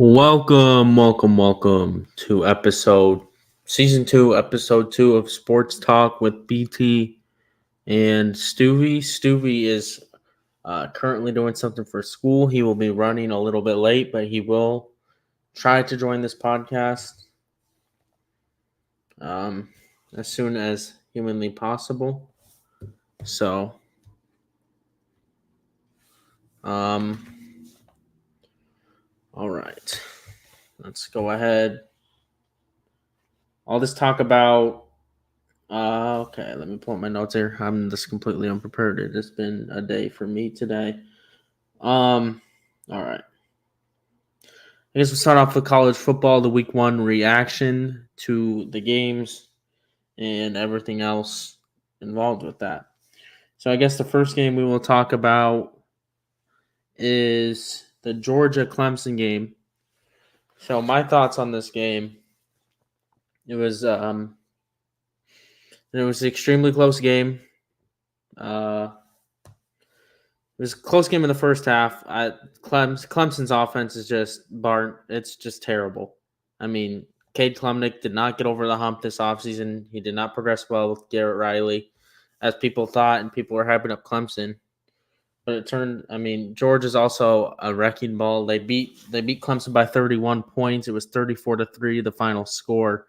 Welcome to season 2, episode 2 of Sports Talk with BT and Stewie. Stewie is currently doing something for school. He will be running a little bit late, but he will try to join this podcast um, as soon as humanly possible. So, um, all right, let's go ahead. I'll just talk about okay, let me pull up my notes here. I'm just completely unprepared. It has been a day for me today. All right. I guess we'll start off with college football, the week 1 reaction to the games and everything else involved with that. So I guess the first game we will talk about is the Georgia Clemson game. So my thoughts on this game, it was an extremely close game. It was a close game in the first half. Clemson's offense is it's just terrible. I mean, Cade Klubnik did not get over the hump this offseason. He did not progress well with Garrett Riley, as people thought, and people were hyping up Clemson. But Georgia's also a wrecking ball. They beat Clemson by 31 points. It was 34-3, the final score.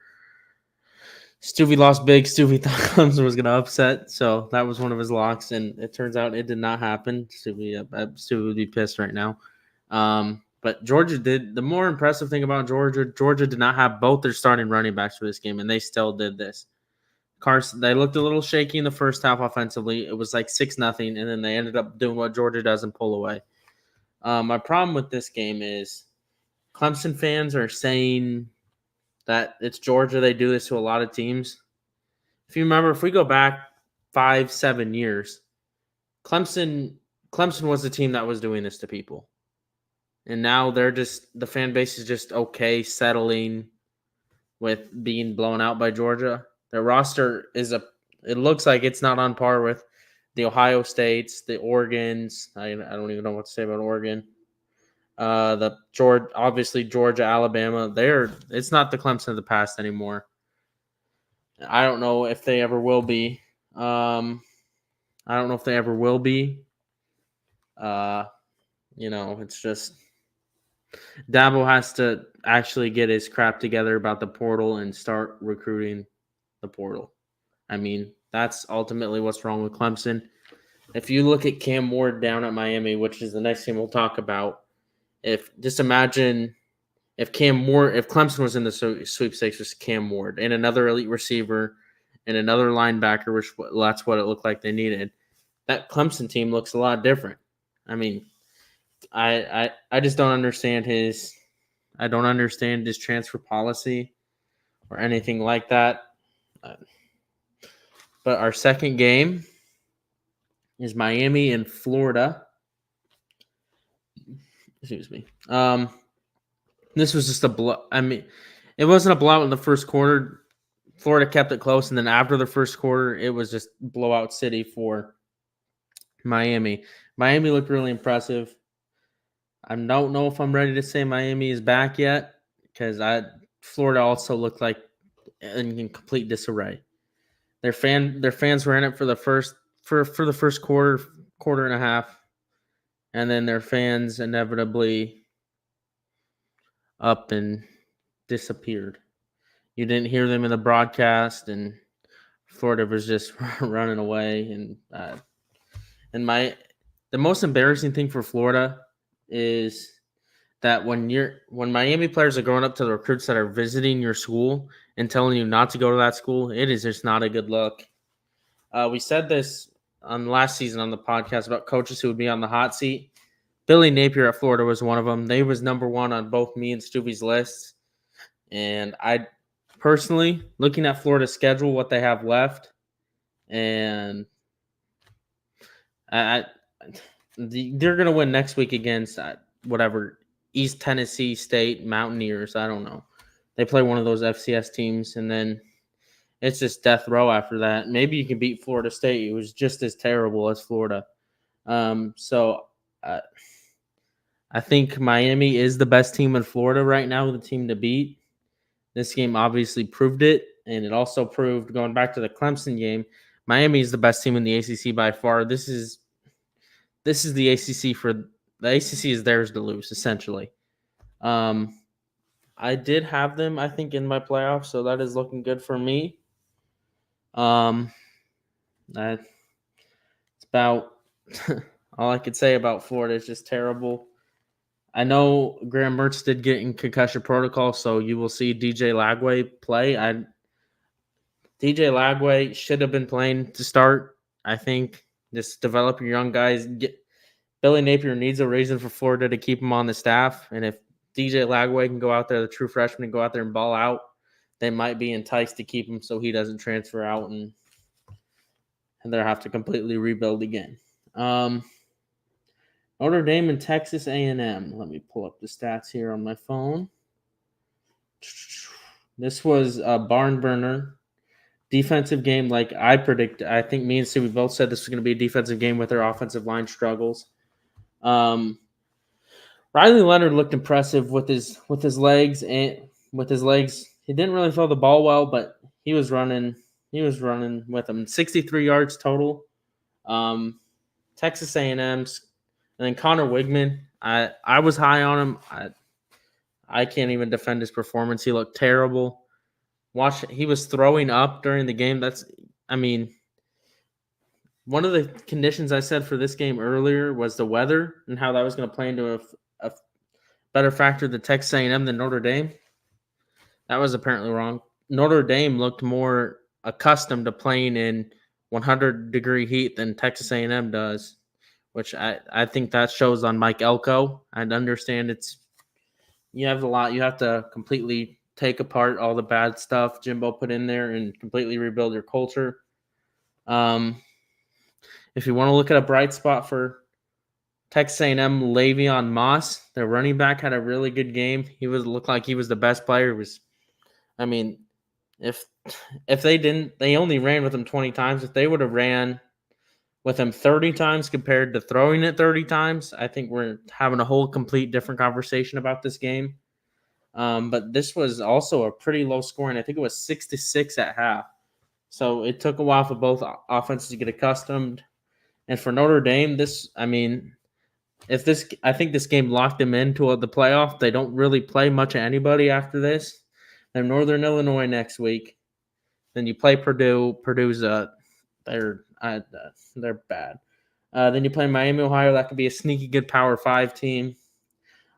Stewie lost big. Stewie thought Clemson was going to upset, so that was one of his locks, and it turns out it did not happen. Stewie would be pissed right now. But Georgia did. The more impressive thing about Georgia did not have both their starting running backs for this game, and they still did this. They looked a little shaky in the first half offensively. It was like 6-0, and then they ended up doing what Georgia does and pull away. My problem with this game is Clemson fans are saying that it's Georgia. They do this to a lot of teams. If you remember, if we go back 5-7 years, Clemson was the team that was doing this to people. And now the fan base is just okay settling with being blown out by Georgia. Their roster it looks like it's not on par with the Ohio States, the Oregons. I don't even know what to say about Oregon. Obviously Georgia, Alabama. It's not the Clemson of the past anymore. I don't know if they ever will be. It's just Dabo has to actually get his crap together about the portal and start recruiting the portal. I mean, that's ultimately what's wrong with Clemson. If you look at Cam Ward down at Miami, which is the next thing we'll talk about, imagine if Clemson was in the sweepstakes with Cam Ward and another elite receiver and another linebacker, which that's what it looked like they needed, that Clemson team looks a lot different. I mean, I just don't understand his transfer policy or anything like that. But our second game is Miami and Florida. Excuse me. This was just a blow. I mean, it wasn't a blowout in the first quarter. Florida kept it close, and then after the first quarter, it was just blowout city for Miami. Miami looked really impressive. I don't know if I'm ready to say Miami is back yet because Florida also looked like in complete disarray. Their fans were in it for the first quarter and a half, and then their fans inevitably up and disappeared. You didn't hear them in the broadcast, and Florida was just running away. And the most embarrassing thing for Florida is that when Miami players are going up to the recruits that are visiting your school and telling you not to go to that school, it is just not a good look. We said this on last season on the podcast about coaches who would be on the hot seat. Billy Napier at Florida was one of them. They was number one on both me and Stewie's lists. And I personally, looking at Florida's schedule, what they have left, and they're going to win next week against East Tennessee State Mountaineers. I don't know. They play one of those FCS teams, and then it's just death row after that. Maybe you can beat Florida State. It was just as terrible as Florida. So I think Miami is the best team in Florida right now, the team to beat. This game obviously proved it, and it also proved, going back to the Clemson game, Miami is the best team in the ACC by far. This is the ACC for the ACC is theirs to lose essentially. I did have them, I think, in my playoffs, so that is looking good for me. That's about all I could say about Florida. It's just terrible. I know Graham Mertz did get in concussion protocol, so you will see DJ Lagway play. DJ Lagway should have been playing to start. I think just develop your young guys. Billy Napier needs a reason for Florida to keep him on the staff, and if DJ Lagway can go out there, the true freshman, and go out there and ball out, they might be enticed to keep him so he doesn't transfer out and they'll have to completely rebuild again. Notre Dame and Texas A&M. Let me pull up the stats here on my phone. This was a barn burner. Defensive game like I predicted. I think me and Sue, we both said this was going to be a defensive game with their offensive line struggles. Riley Leonard looked impressive with his legs and with his legs. He didn't really throw the ball well, but he was running. He was running with them. 63 yards total. Texas A&M's, and then Connor Wigman. I was high on him. I can't even defend his performance. He looked terrible. He was throwing up during the game. One of the conditions I said for this game earlier was the weather and how that was going to play into a better factor than Texas A&M than Notre Dame. That was apparently wrong. Notre Dame looked more accustomed to playing in 100-degree heat than Texas A&M does, which I think that shows on Mike Elko. I understand you have a lot. You have to completely take apart all the bad stuff Jimbo put in there and completely rebuild your culture. If you want to look at a bright spot for Texas A&M, Le'Veon Moss, their running back, had a really good game. Looked like he was the best player. If they only ran with him 20 times. If they would have ran with him 30 times compared to throwing it 30 times, I think we're having a whole complete different conversation about this game. But this was also a pretty low scoring. I think it was 6-6 at half. So it took a while for both offenses to get accustomed. And for Notre Dame, I think this game locked them into the playoff. They don't really play much of anybody after this. They're Northern Illinois next week. Then you play Purdue. Purdue's they're bad. Then you play Miami, Ohio. That could be a sneaky good Power 5 team.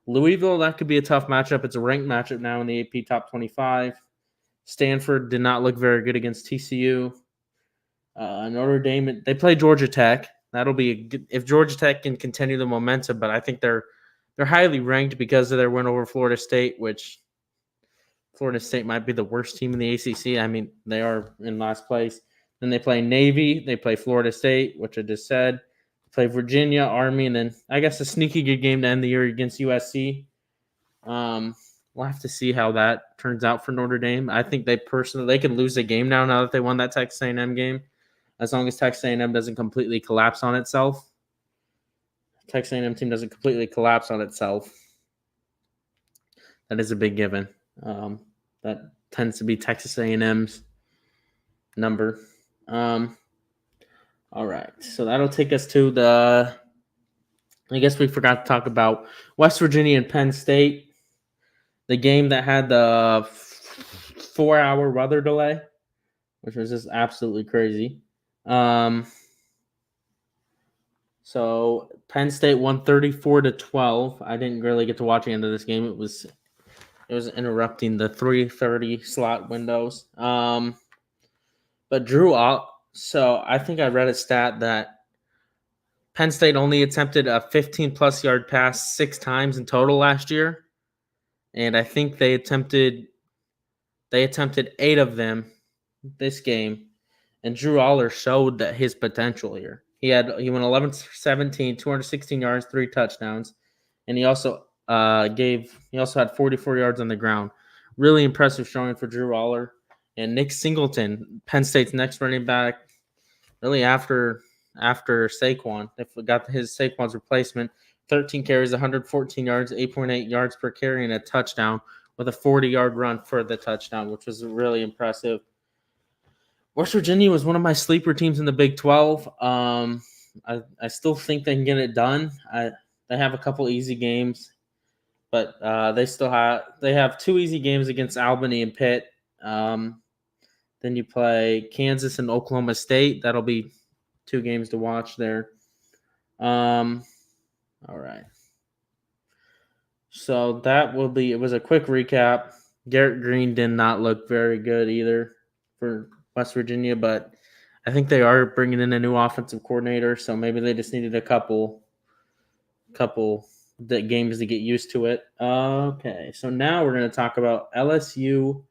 Louisville, that could be a tough matchup. It's a ranked matchup now in the AP Top 25. Stanford did not look very good against TCU. Notre Dame, they play Georgia Tech. That'll be if Georgia Tech can continue the momentum, but I think they're highly ranked because of their win over Florida State, which Florida State might be the worst team in the ACC. They are in last place. Then they play Navy. They play Florida State, which I just said. They play Virginia, Army, and then I guess a sneaky good game to end the year against USC. We'll have to see how that turns out for Notre Dame. I think they can lose a game now that they won that Texas A&M game, as long as Texas A&M doesn't completely collapse on itself. Texas A&M team doesn't completely collapse on itself. That is a big given. That tends to be Texas A&M's number. All right, so that'll take us to I guess we forgot to talk about West Virginia and Penn State, the game that had the 4-hour weather delay, which was just absolutely crazy. So Penn State won 34-12. I didn't really get to watch the end of this game. It was interrupting the 3:30 slot windows. But so I think I read a stat that Penn State only attempted a 15-plus yard pass 6 times in total last year, and I think they attempted 8 of them this game. And Drew Aller showed that his potential here. He went 11-17, 216 yards, 3 touchdowns, and he also had 44 yards on the ground. Really impressive showing for Drew Aller. And Nick Singleton, Penn State's next running back, really after Saquon. They got Saquon's replacement. 13 carries, 114 yards, 8.8 yards per carry, and a touchdown with a 40-yard run for the touchdown, which was really impressive. West Virginia was one of my sleeper teams in the Big 12. I still think they can get it done. They have a couple easy games, but they have 2 easy games against Albany and Pitt. Then you play Kansas and Oklahoma State. That'll be 2 games to watch there. All right. So it was a quick recap. Garrett Green did not look very good either for West Virginia, but I think they are bringing in a new offensive coordinator, so maybe they just needed a couple games to get used to it. Okay, so now we're going to talk about LSU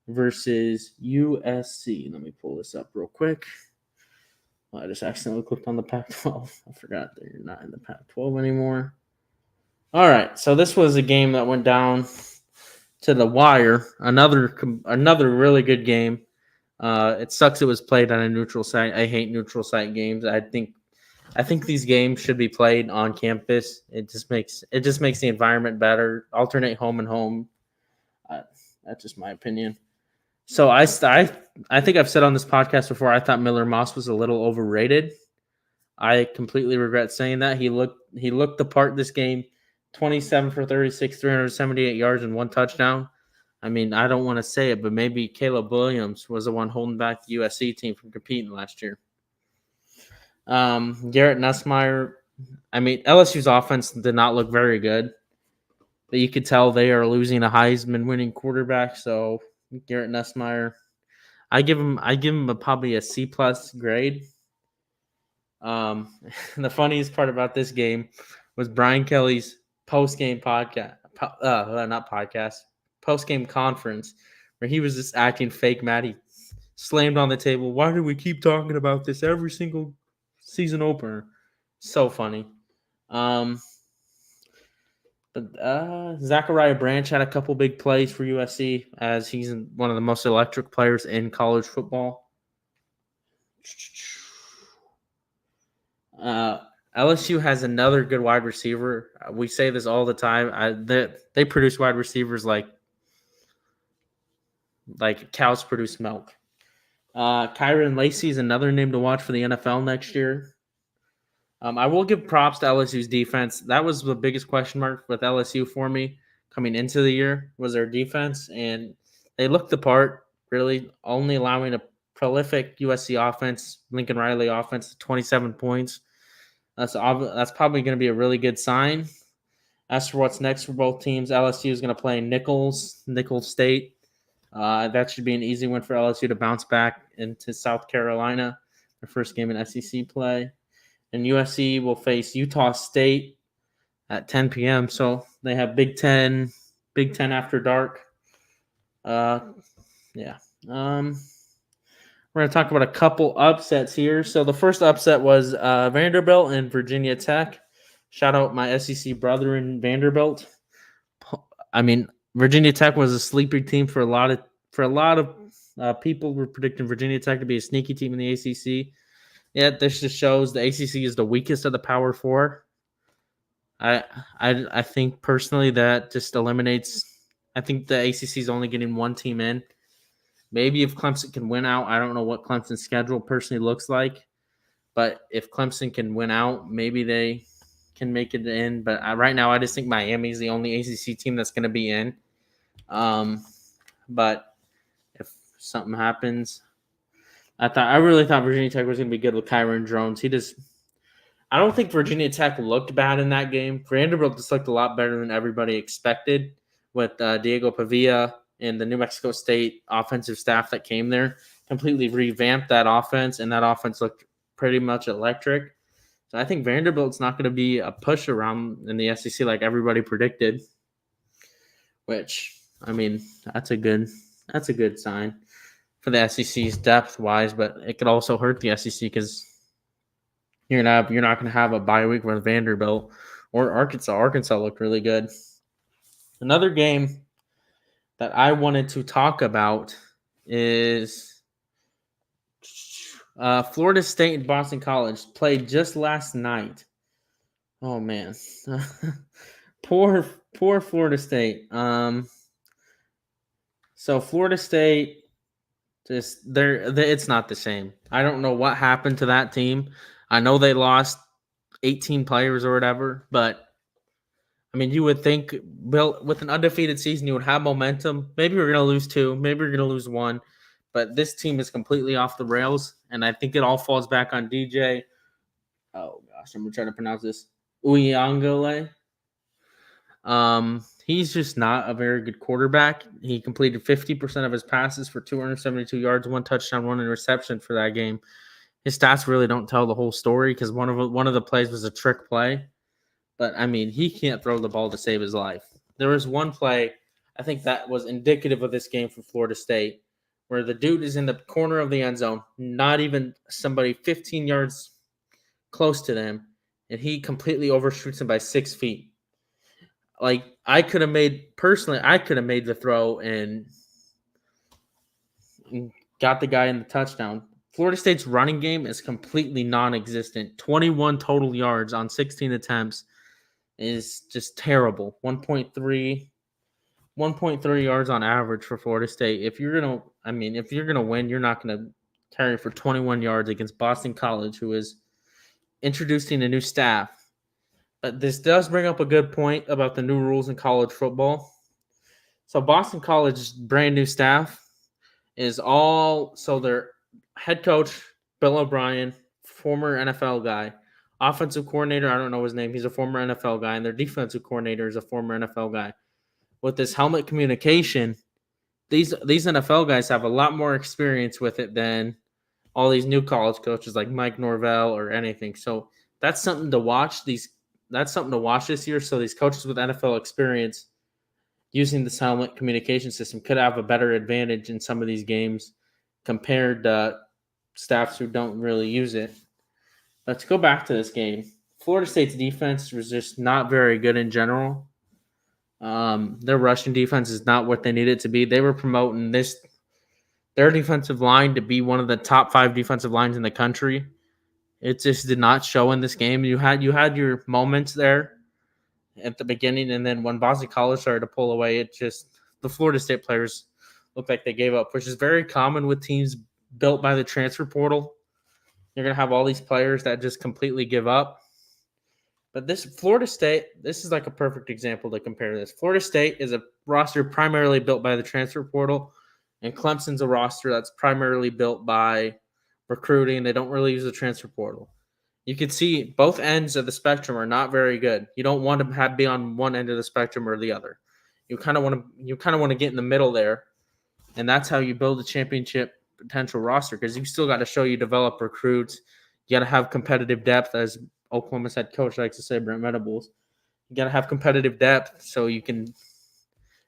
versus USC. Let me pull this up real quick. I just accidentally clicked on the Pac-12. I forgot that you're not in the Pac-12 anymore. All right, so this was a game that went down to the wire. Another really good game. It sucks it was played on a neutral site. I hate neutral site games. I think these games should be played on campus. It just makes the environment better. Alternate home and home. That's just my opinion. So I think I've said on this podcast before, I thought Miller Moss was a little overrated. I completely regret saying that. He looked the part this game. 27 for 36, 378 yards and 1 touchdown. I mean, I don't want to say it, but maybe Caleb Williams was the one holding back the USC team from competing last year. Garrett Nussmeier, I mean, LSU's offense did not look very good, but you could tell they are losing a Heisman-winning quarterback. So Garrett Nussmeier, I give him probably a C+ grade. The funniest part about this game was Brian Kelly's post-game post-game conference, where he was just acting fake mad. He slammed on the table. Why do we keep talking about this every single season opener? So funny. But Zachariah Branch had a couple big plays for USC, as he's one of the most electric players in college football. LSU has another good wide receiver. We say this all the time. They produce wide receivers like cows produce milk. Kyron Lacey is another name to watch for the NFL next year. I will give props to LSU's defense. That was the biggest question mark with LSU for me coming into the year, was their defense, and they looked the part, really only allowing a prolific USC offense, Lincoln Riley offense, 27 points. That's probably going to be a really good sign. As for what's next for both teams, LSU is going to play Nicholls State. That should be an easy win for LSU to bounce back into South Carolina, their first game in SEC play. And USC will face Utah State at 10 p.m. So they have Big Ten after dark. Yeah. We're going to talk about a couple upsets here. So the first upset was Vanderbilt and Virginia Tech. Shout out my SEC brother in Vanderbilt. I mean, Virginia Tech was a sleeper team for a lot of people were predicting Virginia Tech to be a sneaky team in the ACC. Yeah, this just shows the ACC is the weakest of the Power Four. I think personally that just eliminates. I think the ACC is only getting one team in. Maybe if Clemson can win out, I don't know what Clemson's schedule personally looks like, but if Clemson can win out, maybe they can make it in. But right now, I just think Miami is the only ACC team that's going to be in. But if something happens, I really thought Virginia Tech was going to be good with Kyron Drones. I don't think Virginia Tech looked bad in that game. Vanderbilt just looked a lot better than everybody expected with Diego Pavia and the New Mexico State offensive staff that came there. Completely revamped that offense, and that offense looked pretty much electric. So I think Vanderbilt's not going to be a push around in the SEC like everybody predicted. Which, I mean, that's a good sign for the SEC's depth-wise, but it could also hurt the SEC because you're not going to have a bye week with Vanderbilt or Arkansas. Arkansas looked really good. Another game that I wanted to talk about is Florida State and Boston College played just last night. Oh man, poor poor Florida State. So Florida State just it's not the same. I don't know what happened to that team. I know they lost 18 players or whatever, but I mean, you would think, Bill, with an undefeated season, you would have momentum. Maybe we're going to lose two, maybe we're going to lose one, but this team is completely off the rails, and I think it all falls back on DJ. Oh gosh, I'm gonna try to pronounce this. Uyangale. He's just not a very good quarterback. He completed 50% of his passes for 272 yards, one touchdown, one interception for that game. His stats really don't tell the whole story because one of the plays was a trick play. But I mean, he can't throw the ball to save his life. There was one play, I think that was indicative of this game for Florida State, where the dude is in the corner of the end zone, not even somebody 15 yards close to them, and he completely overshoots him by 6 feet. Like I could have made the throw and got the guy in the touchdown. Florida State's running game is completely non-existent. 21 total yards on 16 attempts is just terrible. 1.3 yards on average for Florida State. If you're gonna win, you're not gonna carry for 21 yards against Boston College, who is introducing a new staff. But this does bring up a good point about the new rules in college football. So Boston College's brand new staff is their head coach, Bill O'Brien, former NFL guy. Offensive coordinator, I don't know his name. He's a former NFL guy. And their defensive coordinator is a former NFL guy. With this helmet communication, these NFL guys have a lot more experience with it than all these new college coaches like Mike Norvell or anything. So that's something to watch. That's something to watch this year. So these coaches with NFL experience using the silent communication system could have a better advantage in some of these games compared to staffs who don't really use it. Let's go back to this game. Florida State's defense was just not very good in general. Their rushing defense is not what they need it to be. They were promoting their defensive line to be one of the top 5 defensive lines in the country. It just did not show in this game. You had your moments there at the beginning, and then when Boston College started to pull away, the Florida State players looked like they gave up, which is very common with teams built by the transfer portal. You're gonna have all these players that just completely give up. But this Florida State, this is like a perfect example to compare this. Florida State is a roster primarily built by the transfer portal, and Clemson's a roster that's primarily built by recruiting. They don't really use the transfer portal. You can see both ends of the spectrum are not very good. You don't want to be on one end of the spectrum or the other. You kind of want to get in the middle there, and that's how you build a championship potential roster because you still got to show you develop recruits. You got to have competitive depth, as Oklahoma's head coach likes to say, Brent Venables. You got to have competitive depth so you can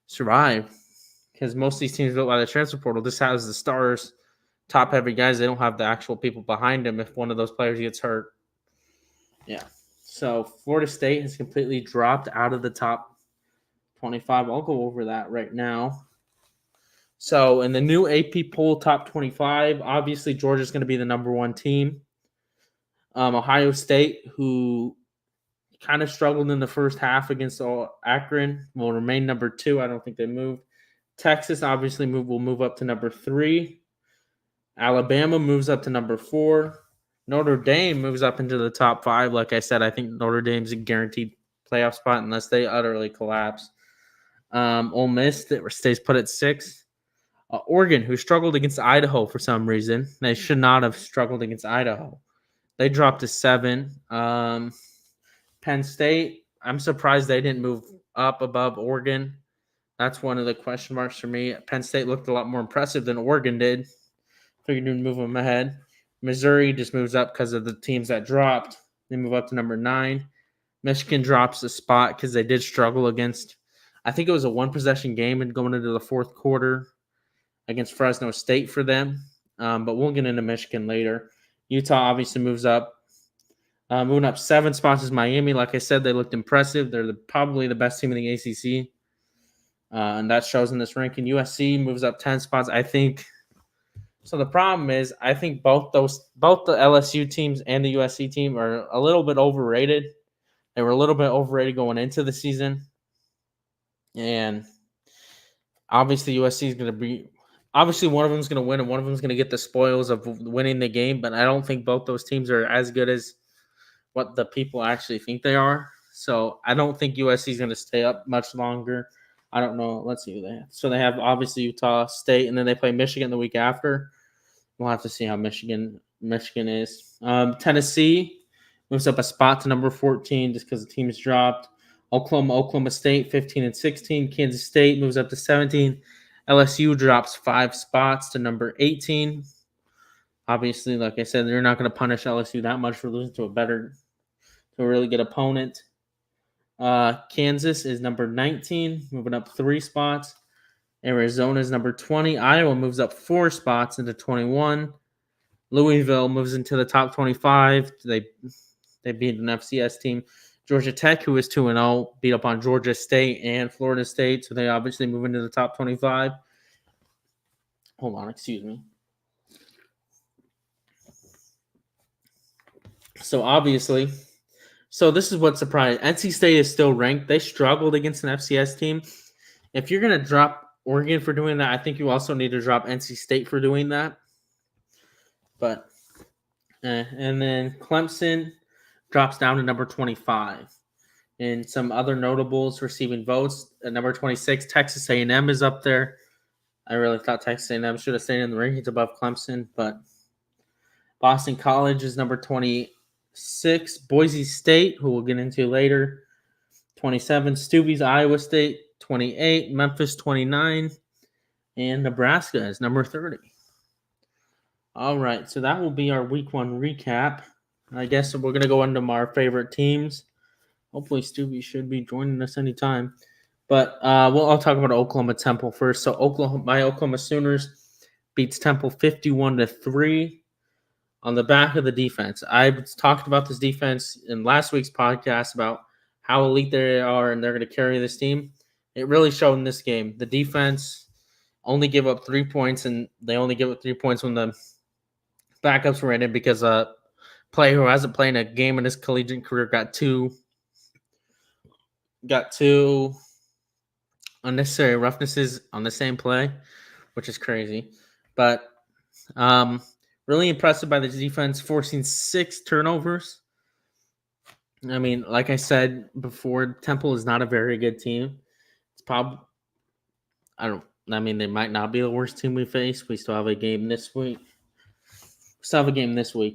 survive because most of these teams built by the transfer portal just has the stars, top-heavy guys. They don't have the actual people behind them if one of those players gets hurt. Yeah. So Florida State has completely dropped out of the top 25. I'll go over that right now. So in the new AP poll top 25, obviously Georgia's going to be the number 1 team. Ohio State, who kind of struggled in the first half against Akron, will remain number 2. I don't think they moved. Texas obviously will move up to number 3. Alabama moves up to number 4. Notre Dame moves up into the top 5. Like I said, I think Notre Dame's a guaranteed playoff spot unless they utterly collapse. Ole Miss stays put at 6. Oregon, who struggled against Idaho for some reason. They should not have struggled against Idaho. They dropped to 7. Penn State, I'm surprised they didn't move up above Oregon. That's one of the question marks for me. Penn State looked a lot more impressive than Oregon did. Figured you'd move them ahead. Missouri just moves up because of the teams that dropped. They move up to number 9. Michigan drops a spot because they did struggle against, I think it was a 1-possession game and going into the fourth quarter against Fresno State for them. But we'll get into Michigan later. Utah obviously moves up. Moving up 7 spots is Miami. Like I said, they looked impressive. They're probably the best team in the ACC. And that shows in this ranking. USC moves up 10 spots. I think so. The problem is, I think both the LSU teams and the USC team are a little bit overrated. They were a little bit overrated going into the season. And obviously USC is going to be obviously one of them is going to win and one of them is going to get the spoils of winning the game, but I don't think both those teams are as good as what the people actually think they are. So I don't think USC is going to stay up much longer. I don't know. Let's see who they have. So they have obviously Utah State, and then they play Michigan the week after. We'll have to see how Michigan is. Tennessee moves up a spot to number 14 just because the team is dropped. Oklahoma State 15 and 16. Kansas State moves up to 17. LSU drops 5 spots to number 18. Obviously, like I said, they're not going to punish LSU that much for losing to a really good opponent. Kansas is number 19, moving up 3 spots. Arizona is number 20. Iowa moves up 4 spots into 21. Louisville moves into the top 25. They beat an FCS team. Georgia Tech, who is 2-0, beat up on Georgia State and Florida State, so they obviously move into the top 25. Hold on, excuse me. So obviously, this is what surprised. NC State is still ranked. They struggled against an FCS team. If you're going to drop Oregon for doing that, I think you also need to drop NC State for doing that. But and then Clemson drops down to number 25. And some other notables receiving votes. At number 26, Texas A&M is up there. I really thought Texas A&M should have stayed in the rankings above Clemson, but Boston College is number 26. Boise State, who we'll get into later, 27. Stuvie's Iowa State, 28. Memphis, 29. And Nebraska is number 30. All right, so that will be our week 1 recap. I guess we're going to go into our favorite teams. Hopefully, Stuvie should be joining us anytime. But I'll talk about Oklahoma Temple first. So my Oklahoma Sooners beats Temple 51-3 on the back of the defense. I talked about this defense in last week's podcast about how elite they are and they're going to carry this team. It really showed in this game. The defense only gave up 3 points, and they only give up 3 points when the backups were in it because a player who hasn't played a game in his collegiate career got two unnecessary roughnesses on the same play, which is crazy. But really impressive by the defense, forcing 6 turnovers. I mean, like I said before, Temple is not a very good team. It's probably they might not be the worst team we face. We still have a game this week.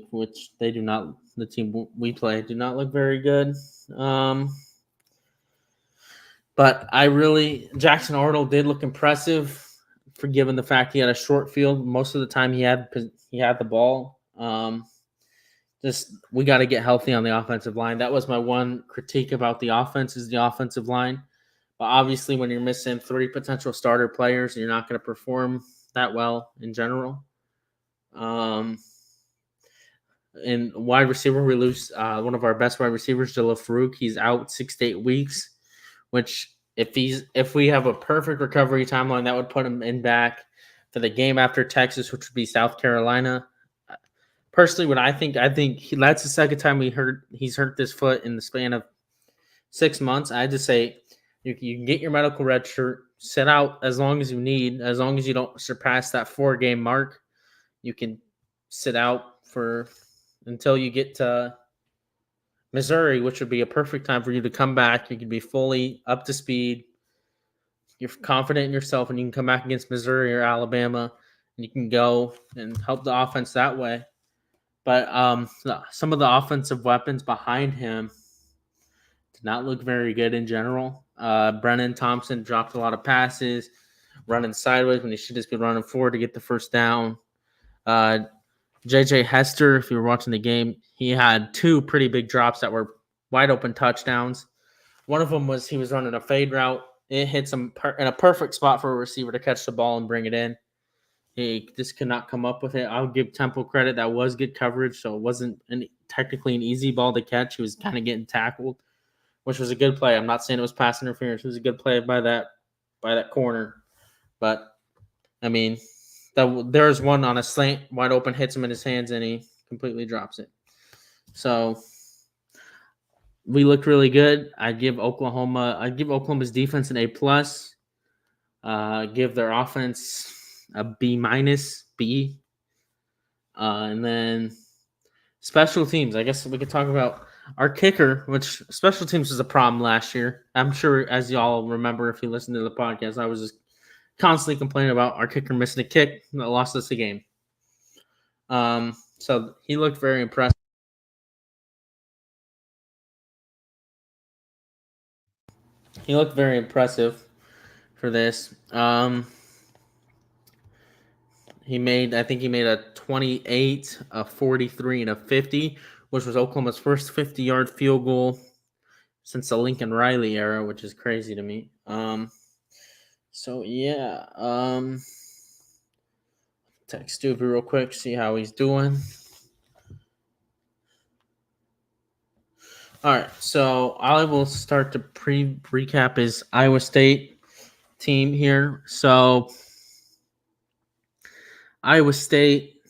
Which they do not. The team we play do not look very good. But Jackson Arnold did look impressive, for given the fact he had a short field. Most of the time he had the ball. We got to get healthy on the offensive line. That was my one critique about the offense, is the offensive line. But obviously, when you're missing 3 potential starter players, you're not going to perform that well in general. In wide receiver, we lose one of our best wide receivers, Jalil Farouk. He's out 6 to 8 weeks. Which if we have a perfect recovery timeline, that would put him in back for the game after Texas, which would be South Carolina. Personally, what I think that's the second time he's hurt this foot in the span of 6 months. I just say you can get your medical red shirt, sit out as long as you need, as long as you don't surpass that 4-game mark. You can sit out until you get to Missouri, which would be a perfect time for you to come back. You can be fully up to speed. You're confident in yourself, and you can come back against Missouri or Alabama, and you can go and help the offense that way. But some of the offensive weapons behind him did not look very good in general. Brennan Thompson dropped a lot of passes, running sideways when he should just be running forward to get the first down. J.J. Hester, if you were watching the game, he had 2 pretty big drops that were wide open touchdowns. One of them was he was running a fade route. It hits him in a perfect spot for a receiver to catch the ball and bring it in. He just could not come up with it. I'll give Temple credit. That was good coverage, so it wasn't technically an easy ball to catch. He was kind of getting tackled, which was a good play. I'm not saying it was pass interference. It was a good play by that corner. But, I mean, there's one on a slant, wide open, hits him in his hands, and he completely drops it. So we looked really good. I'd give Oklahoma's defense an A+. Give their offense a B-, and then special teams. I guess we could talk about our kicker, which special teams was a problem last year. I'm sure, as y'all remember, if you listen to the podcast, I was just constantly complaining about our kicker missing a kick that lost us a game. So he looked very impressive. He looked very impressive for this. I think he made a 28, a 43, and a 50, which was Oklahoma's first 50-yard field goal since the Lincoln Riley era, which is crazy to me. So yeah. Text Stupid real quick, see how he's doing. All right, so I will start to recap his Iowa State team here. So Iowa State,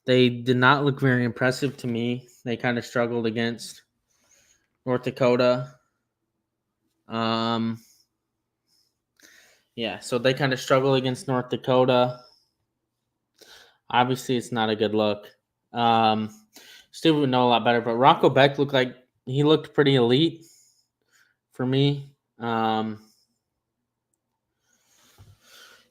they did not look very impressive to me. They kind of struggled against North Dakota. Yeah, so they kind of struggled against North Dakota. Obviously, it's not a good look. Steve would know a lot better, but Rocco Beck looked pretty elite for me.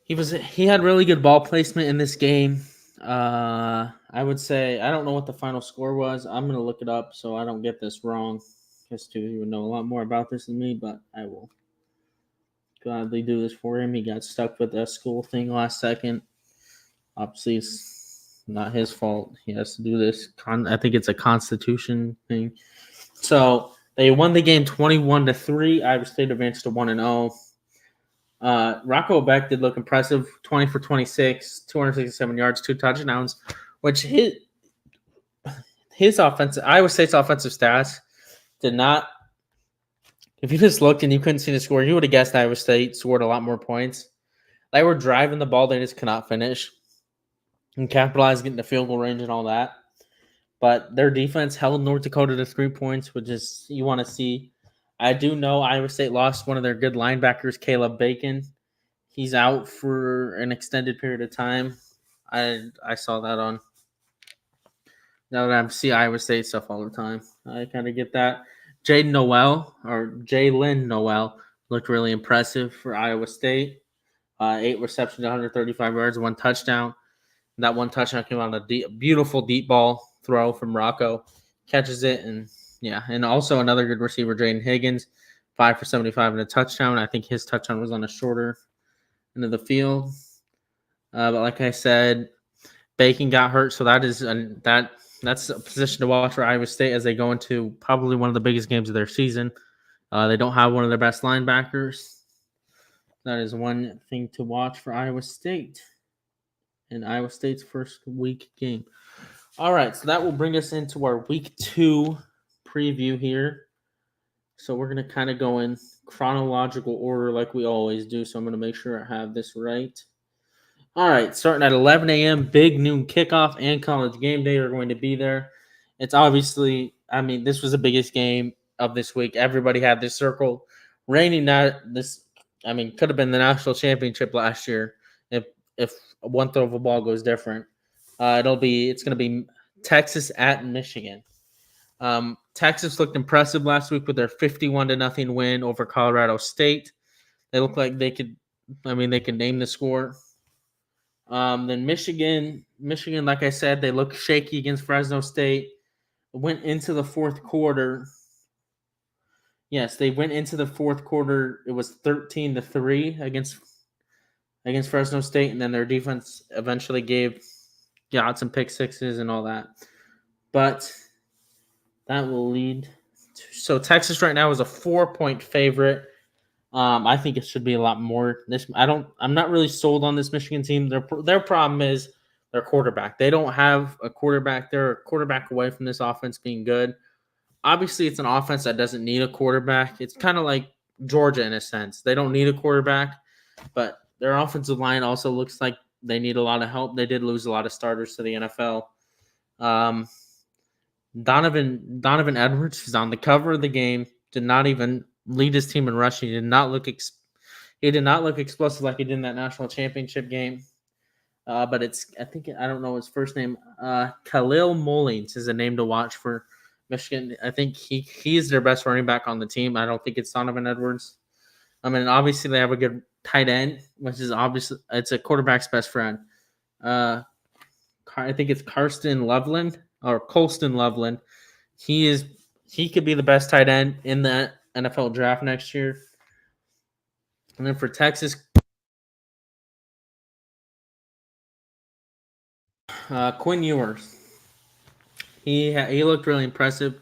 He had really good ball placement in this game. I would say I don't know what the final score was. I'm gonna look it up so I don't get this wrong. Because Steve would know a lot more about this than me, but I will gladly do this for him. He got stuck with that school thing last second. Obviously, it's not his fault. He has to do this. I think it's a constitution thing. So they won the game 21-3. Iowa State advanced to 1-0. Rocco Beck did look impressive. 20 for 26, 267 yards, 2 touchdowns, which his offensive Iowa State's offensive stats did not. If you just looked and you couldn't see the score, you would have guessed Iowa State scored a lot more points. They were driving the ball, they just could not finish and capitalize, getting the field goal range and all that. But their defense held North Dakota to 3 points, which is you want to see. I do know Iowa State lost one of their good linebackers, Caleb Bacon. He's out for an extended period of time. I saw that on. Now that I see Iowa State stuff all the time, I kind of get that. Jalen Noel looked really impressive for Iowa State. 8 receptions, 135 yards, 1 touchdown. That 1 touchdown came on a beautiful deep ball throw from Rocco. Catches it, and also another good receiver, Jaden Higgins, 5 for 75 and a touchdown. I think his touchdown was on a shorter end of the field. But like I said, Bacon got hurt, so that's a position to watch for Iowa State as they go into probably one of the biggest games of their season. They don't have one of their best linebackers. That is one thing to watch for Iowa State in Iowa State's first week game. All right, so that will bring us into our week 2 preview here. So we're going to kind of go in chronological order like we always do. So I'm going to make sure I have this right. All right, starting at 11 a.m., big noon kickoff and college game day are going to be there. It's obviously, this was the biggest game of this week. Everybody had this circle. Could have been the national championship last year if one throw of a ball goes different. It's going to be Texas at Michigan. Texas looked impressive last week with their 51-0 win over Colorado State. They look like they could name the score. Then Michigan, like I said, they look shaky against Fresno State. Went into the fourth quarter. Yes, they went into the fourth quarter. It was 13-3 against Fresno State, and then their defense eventually got some pick sixes and all that. But that will lead so Texas right now is a 4-point favorite. I think it should be a lot more. I'm not really sold on this Michigan team. Their problem is their quarterback. They don't have a quarterback. They're a quarterback away from this offense being good. Obviously, it's an offense that doesn't need a quarterback. It's kind of like Georgia in a sense. They don't need a quarterback, but their offensive line also looks like they need a lot of help. They did lose a lot of starters to the NFL. Donovan Edwards is on the cover of the game. Did not even lead his team in rushing. He did not look explosive like he did in that national championship game. But I don't know his first name. Khalil Mullings is a name to watch for Michigan. I think he's their best running back on the team. I don't think it's Donovan Edwards. I mean, obviously they have a good tight end, which is obviously it's a quarterback's best friend. I think it's Karsten Loveland or Colston Loveland. He could be the best tight end in the NFL draft next year. And then for Texas, Quinn Ewers. He looked really impressive.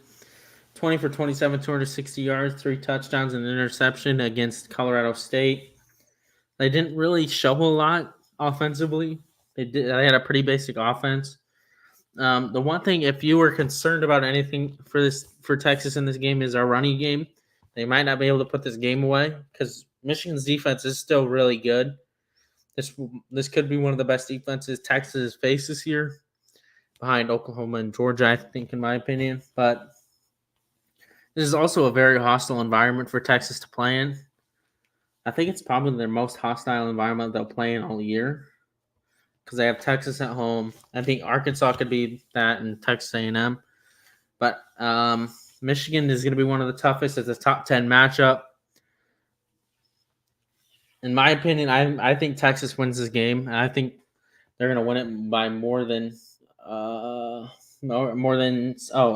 20 for 27, 260 yards, 3 touchdowns, and an interception against Colorado State. They didn't really show a lot offensively. They had a pretty basic offense. The one thing, if you were concerned about anything for Texas in this game, is our running game. They might not be able to put this game away because Michigan's defense is still really good. This could be one of the best defenses Texas has faced this year, behind Oklahoma and Georgia, I think, in my opinion. But this is also a very hostile environment for Texas to play in. I think it's probably their most hostile environment they'll play in all year because they have Texas at home. I think Arkansas could be that and Texas A&M. But Michigan is going to be one of the toughest. It's a top 10 matchup. In my opinion, I think Texas wins this game. And I think they're going to win it by more than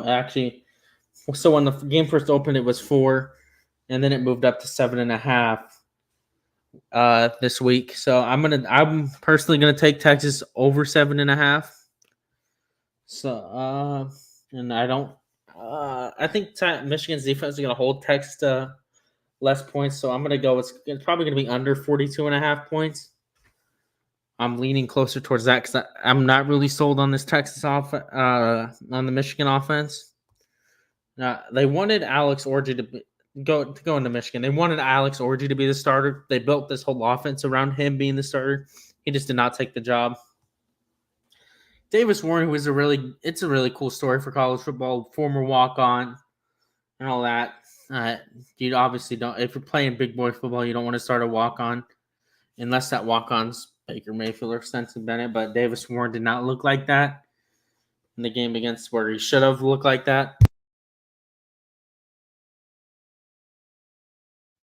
actually. So when the game first opened, it was 4, and then it moved up to 7.5 this week. So I'm personally gonna take Texas over 7.5. So and I think Michigan's defense is gonna hold Texas to less points. So I'm gonna go. It's probably gonna be under 42.5 points. I'm leaning closer towards that because I'm not really sold on this Texas on the Michigan offense. They wanted Alex Orji to go into Michigan. They wanted Alex Orji to be the starter. They built this whole offense around him being the starter. He just did not take the job. Davis Warren, it's a really cool story for college football. Former walk-on and all that. You obviously don't. If you're playing big boy football, you don't want to start a walk-on unless that walk-on's Baker Mayfield or Stetson Bennett. But Davis Warren did not look like that in the game against where he should have looked like that.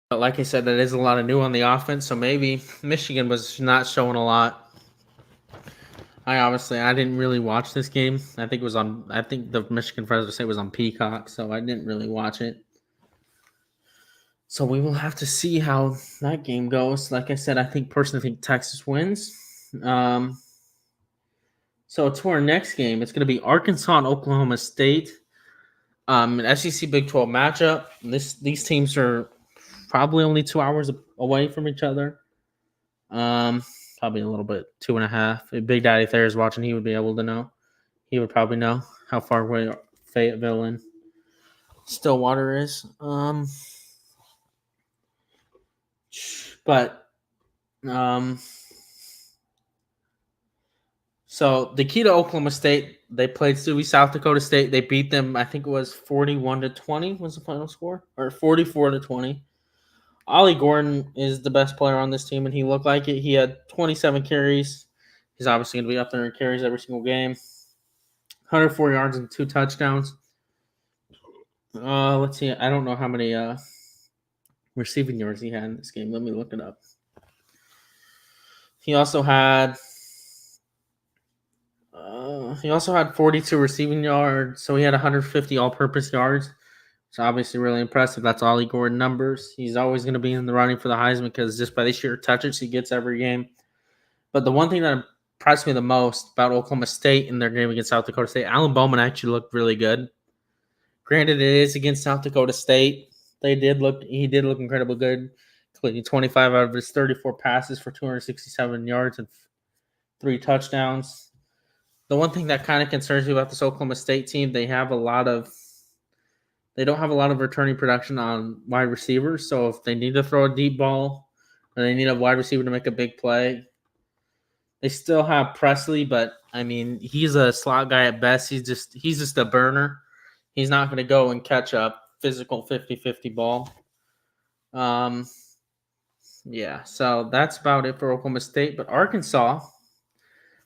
But like I said, that is a lot of new on the offense, so maybe Michigan was not showing a lot. I didn't really watch this game. I think the Michigan Fresno State was on Peacock, so I didn't really watch it. So we will have to see how that game goes. Like I said, I personally think Texas wins. So to our next game, it's going to be Arkansas and Oklahoma State. An SEC Big 12 matchup. These teams are probably only 2 hours away from each other. Probably a little bit 2.5. If Big Daddy Thayer is watching, he would be able to know. He would probably know how far away Fayetteville and Stillwater is. So the key to Oklahoma State, they played South Dakota State. They beat them. I think it was 41-20 was the final score, or 44-20. Ollie Gordon is the best player on this team, and he looked like it. He had 27 carries. He's obviously going to be up there in carries every single game. 104 yards and 2 touchdowns. Let's see. I don't know how many receiving yards he had in this game. Let me look it up. He also had 42 receiving yards, so he had 150 all-purpose yards. It's obviously really impressive. That's Ollie Gordon numbers. He's always going to be in the running for the Heisman because just by the sheer touches he gets every game. But the one thing that impressed me the most about Oklahoma State in their game against South Dakota State, Alan Bowman actually looked really good. Granted, it is against South Dakota State. He did look incredibly good, including 25 out of his 34 passes for 267 yards and 3 touchdowns. The one thing that kind of concerns me about this Oklahoma State team, they don't have a lot of returning production on wide receivers. So if they need to throw a deep ball or they need a wide receiver to make a big play, they still have Presley, but I mean, he's a slot guy at best. He's just a burner. He's not going to go and catch a physical 50-50 ball. Yeah, so that's about it for Oklahoma State. But Arkansas,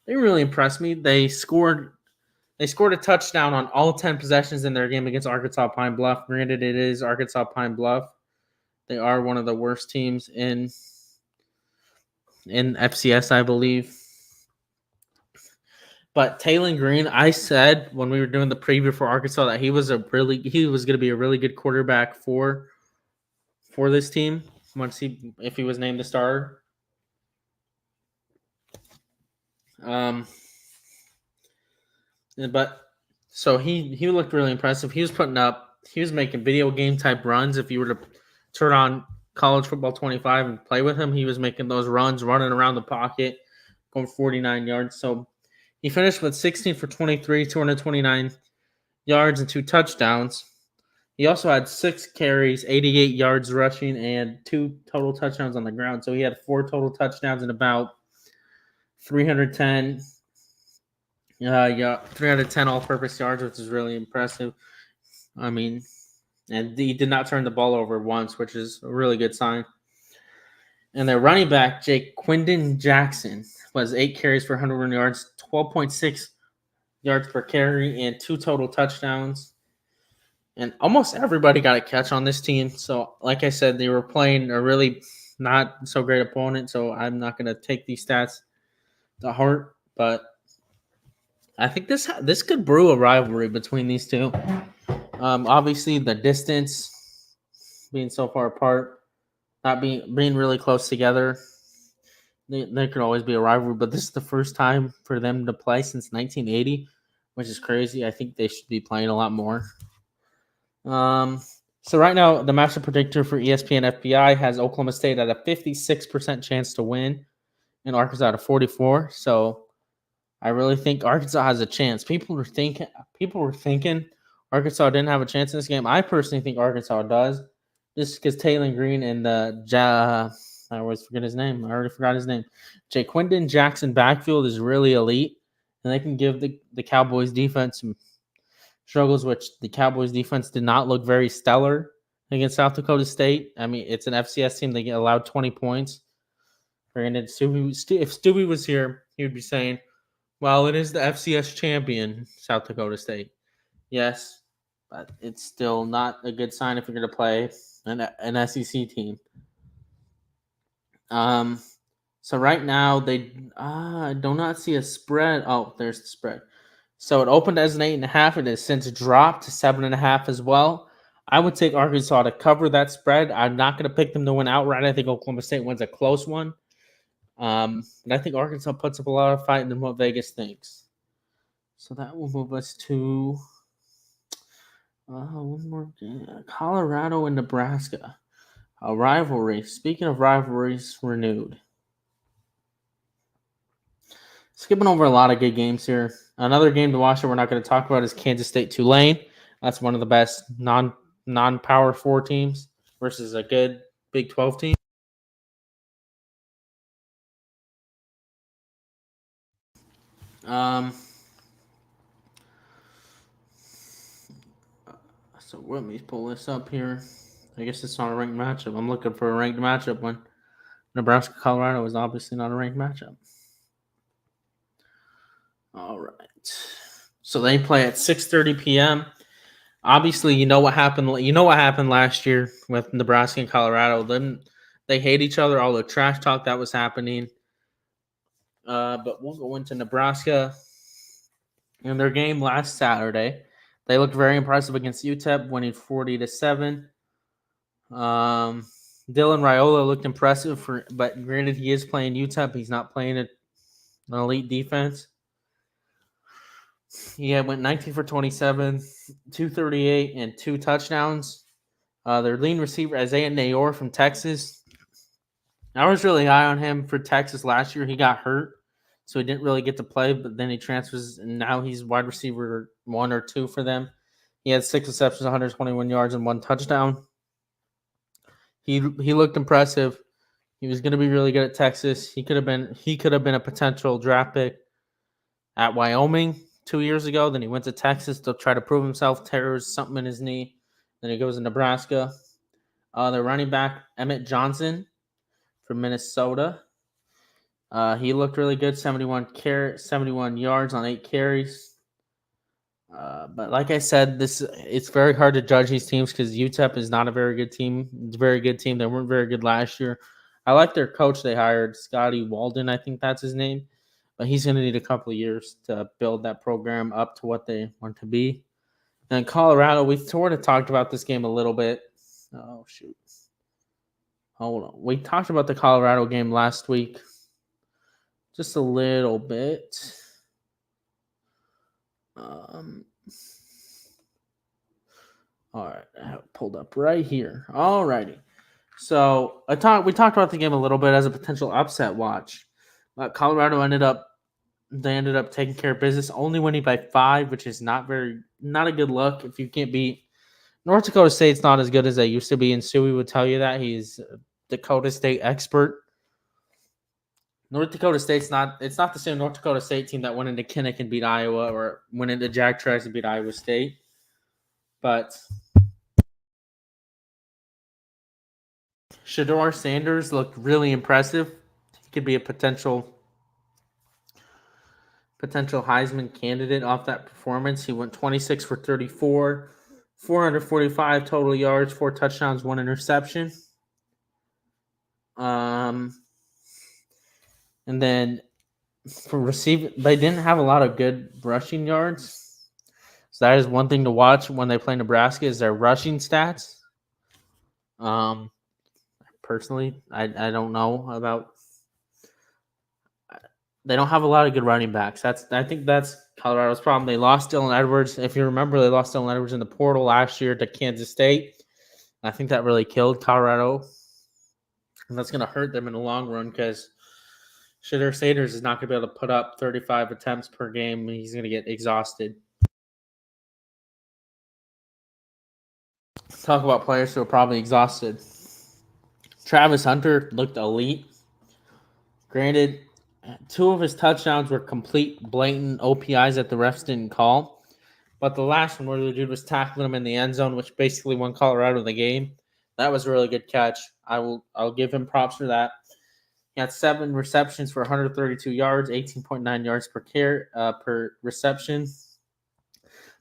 they really impressed me. They scored a touchdown on all 10 possessions in their game against Arkansas Pine Bluff. Granted, it is Arkansas Pine Bluff. They are one of the worst teams in FCS, I believe. But Taylor Green, I said when we were doing the preview for Arkansas that he was going to be a really good quarterback for this team if he was named the starter. But so he looked really impressive. He was making video game type runs. If you were to turn on College Football 25 and play with him, he was making those runs, running around the pocket, going 49 yards. So he finished with 16 for 23, 229 yards and 2 touchdowns. He also had 6 carries, 88 yards rushing, and 2 total touchdowns on the ground. So he had 4 total touchdowns and about 310 all-purpose yards, which is really impressive. I mean, and he did not turn the ball over once, which is a really good sign. And their running back, Jake Quindon Jackson, was 8 carries for 101 yards, 12.6 yards per carry, and 2 total touchdowns. And almost everybody got a catch on this team. So, like I said, they were playing a really not so great opponent. So I'm not going to take these stats to heart, but I think this could brew a rivalry between these two. Obviously, the distance being so far apart, not being really close together, there could always be a rivalry. But this is the first time for them to play since 1980, which is crazy. I think they should be playing a lot more. So right now, the matchup predictor for ESPN FPI has Oklahoma State at a 56% chance to win, and Arkansas at a 44%. So I really think Arkansas has a chance. People were thinking Arkansas didn't have a chance in this game. I personally think Arkansas does, just because Taylor Green and I always forget his name. I already forgot his name. Jaquindon Jackson backfield is really elite, and they can give the Cowboys defense some struggles, which the Cowboys defense did not look very stellar against South Dakota State. I mean, it's an FCS team. They get allowed 20 points. Granted, if Stewie was here, he would be saying, well, it is the FCS champion, South Dakota State. Yes, but it's still not a good sign if you're going to play an SEC team. So right now, I do not see a spread. Oh, there's the spread. So it opened as an 8.5. It has since dropped to 7.5 as well. I would take Arkansas to cover that spread. I'm not going to pick them to win outright. I think Oklahoma State wins a close one. And I think Arkansas puts up a lot of fight than what Vegas thinks. So that will move us to one more game. Colorado and Nebraska. A rivalry. Speaking of rivalries, renewed. Skipping over a lot of good games here. Another game to watch that we're not going to talk about is Kansas State Tulane. That's one of the best non-Power 4 teams versus a good Big 12 team. So let me pull this up here. I guess it's not a ranked matchup. I'm looking for a ranked matchup when Nebraska-Colorado is obviously not a ranked matchup. All right. So they play at 6:30 p.m. Obviously, you know what happened. You know what happened last year with Nebraska and Colorado. They hate each other. All the trash talk that was happening. But we'll go into Nebraska. In their game last Saturday, they looked very impressive against UTEP, winning 40-7. Dylan Raiola looked impressive, but granted, he is playing UTEP. He's not playing an elite defense. He went 19 for 27, 238, and 2 touchdowns. Their lead receiver, Isaiah Nayor from Texas. I was really high on him for Texas last year. He got hurt, so he didn't really get to play, but then he transfers, and now he's wide receiver 1 or 2 for them. He had 6 receptions, 121 yards, and 1 touchdown. He looked impressive. He was going to be really good at Texas. He could have been a potential draft pick at Wyoming, 2 years ago. Then he went to Texas to try to prove himself. Tears something in his knee. Then he goes to Nebraska. The running back, Emmett Johnson from Minnesota. He looked really good, 71 yards on 8 carries. But like I said, it's very hard to judge these teams because UTEP is not a very good team. It's a very good team. They weren't very good last year. I like their coach they hired, Scotty Walden, I think that's his name. But he's going to need a couple of years to build that program up to what they want to be. And Colorado, we sort of talked about this game a little bit. Oh, shoot. Hold on. We talked about the Colorado game last week just a little bit. All right, I have it pulled up right here. All righty. So we talked about the game a little bit as a potential upset watch. Colorado ended up taking care of business, only winning by 5, which is not a good look. If you can't beat North Dakota State's not as good as they used to be, and Suey would tell you that. He's a Dakota State expert. North Dakota State's not the same North Dakota State team that went into Kinnick and beat Iowa or went into Jack Trice and beat Iowa State. But Shedeur Sanders looked really impressive. He could be a potential Heisman candidate off that performance. He went 26 for 34, 445 total yards, 4 touchdowns, 1 interception. And then for receiving, they didn't have a lot of good rushing yards. So that is one thing to watch when they play Nebraska is their rushing stats. Personally, I don't know about. They don't have a lot of good running backs. I think that's Colorado's problem. They lost Dylan Edwards. If you remember, they lost Dylan Edwards in the portal last year to Kansas State. I think that really killed Colorado. And that's going to hurt them in the long run because Shedeur Sanders is not going to be able to put up 35 attempts per game. He's going to get exhausted. Talk about players who are probably exhausted. Travis Hunter looked elite. Granted, 2 of his touchdowns were complete, blatant OPIs that the refs didn't call. But the last one where the dude was tackling him in the end zone, which basically won Colorado the game, that was a really good catch. I'll give him props for that. He had 7 receptions for 132 yards, 18.9 yards per reception.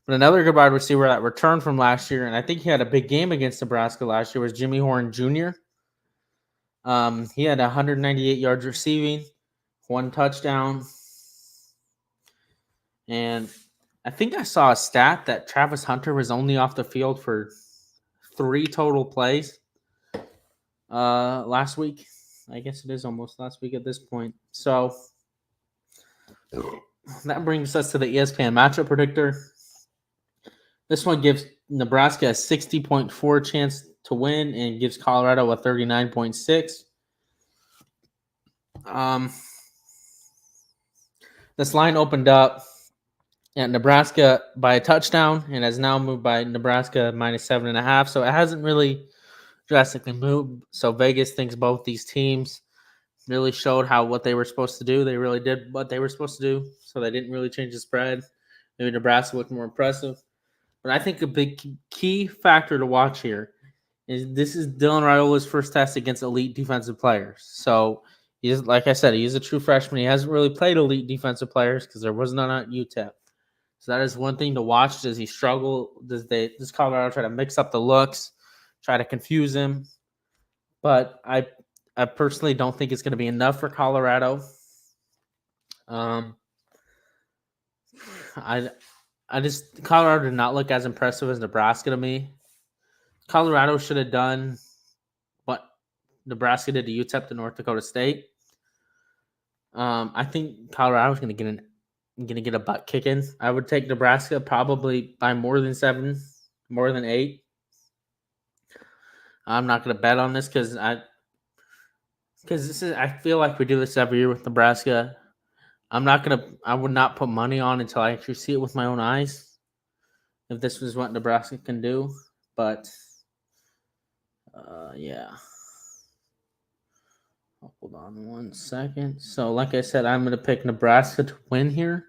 But another good wide receiver that returned from last year, and I think he had a big game against Nebraska last year, was Jimmy Horn Jr. He had 198 yards receiving, 1 touchdown. And I think I saw a stat that Travis Hunter was only off the field for 3 total plays last week. I guess it is almost last week at this point. So that brings us to the ESPN matchup predictor. This one gives Nebraska a 60.4 chance to win and gives Colorado a 39.6. This line opened up at Nebraska by a touchdown and has now moved by Nebraska minus 7.5. So it hasn't really drastically moved. So Vegas thinks both these teams really showed what they were supposed to do. They really did what they were supposed to do. So they didn't really change the spread. Maybe Nebraska looked more impressive. But I think a big key factor to watch here is this is Dylan Raiola's first test against elite defensive players. So he's, like I said, he's a true freshman. He hasn't really played elite defensive players because there was none at UTEP. So that is one thing to watch. Does he struggle? Does Colorado try to mix up the looks, try to confuse him? But I personally don't think it's going to be enough for Colorado. Colorado did not look as impressive as Nebraska to me. Colorado should have done what Nebraska did to UTEP to North Dakota State. I think Colorado is going to get a butt kicking. I would take Nebraska probably by more than 7, more than 8. I'm not going to bet on this because I feel like we do this every year with Nebraska. I would not put money on until I actually see it with my own eyes. If this was what Nebraska can do, but yeah. Hold on 1 second. So, like I said, I'm going to pick Nebraska to win here.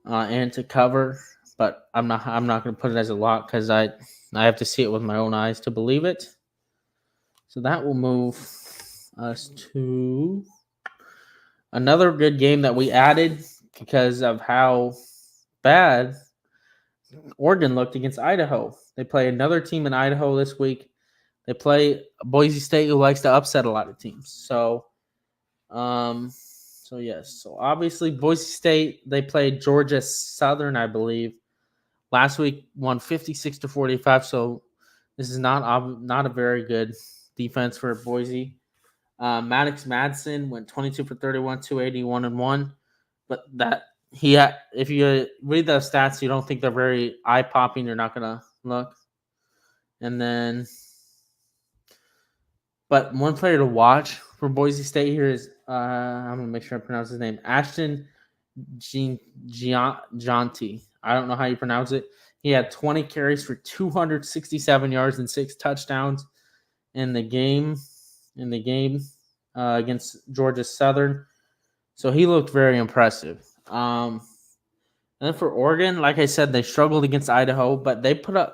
and to cover, but I'm not going to put it as a lock because I have to see it with my own eyes to believe it. So that will move us to another good game that we added because of how bad Oregon looked against Idaho. They play another team in Idaho this week. They play Boise State, who likes to upset a lot of teams. So yes. So obviously Boise State, they played Georgia Southern, I believe. Last week won 56-45. So this is not a very good defense for Boise. Maddox Madsen went 22 for 31, 281 and 1. But that if you read the stats, you don't think they're very eye popping. You're not gonna look. And then, but one player to watch for Boise State here is I'm gonna make sure I pronounce his name, Ashton Gianti. I don't know how you pronounce it. He had 20 carries for 267 yards and 6 touchdowns in the game. Against Georgia Southern. So he looked very impressive. And then for Oregon, like I said, they struggled against Idaho, but they didn't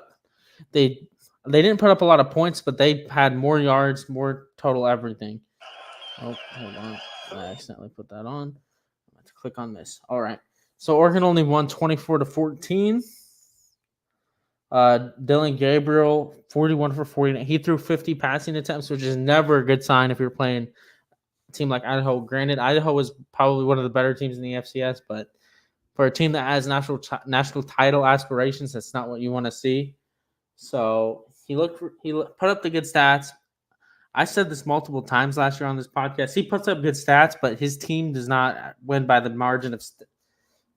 put up a lot of points, but they had more yards, more total everything. Oh, hold on. I accidentally put that on. I have to click on this. All right. So Oregon only won 24-14. Dylan Gabriel, 41 for 49. He threw 50 passing attempts, which is never a good sign if you're playing a team like Idaho. Granted, Idaho was probably one of the better teams in the FCS, but for a team that has national title aspirations, that's not what you want to see. So he put up the good stats. I said this multiple times last year on this podcast. He puts up good stats, but his team does not win by the margin of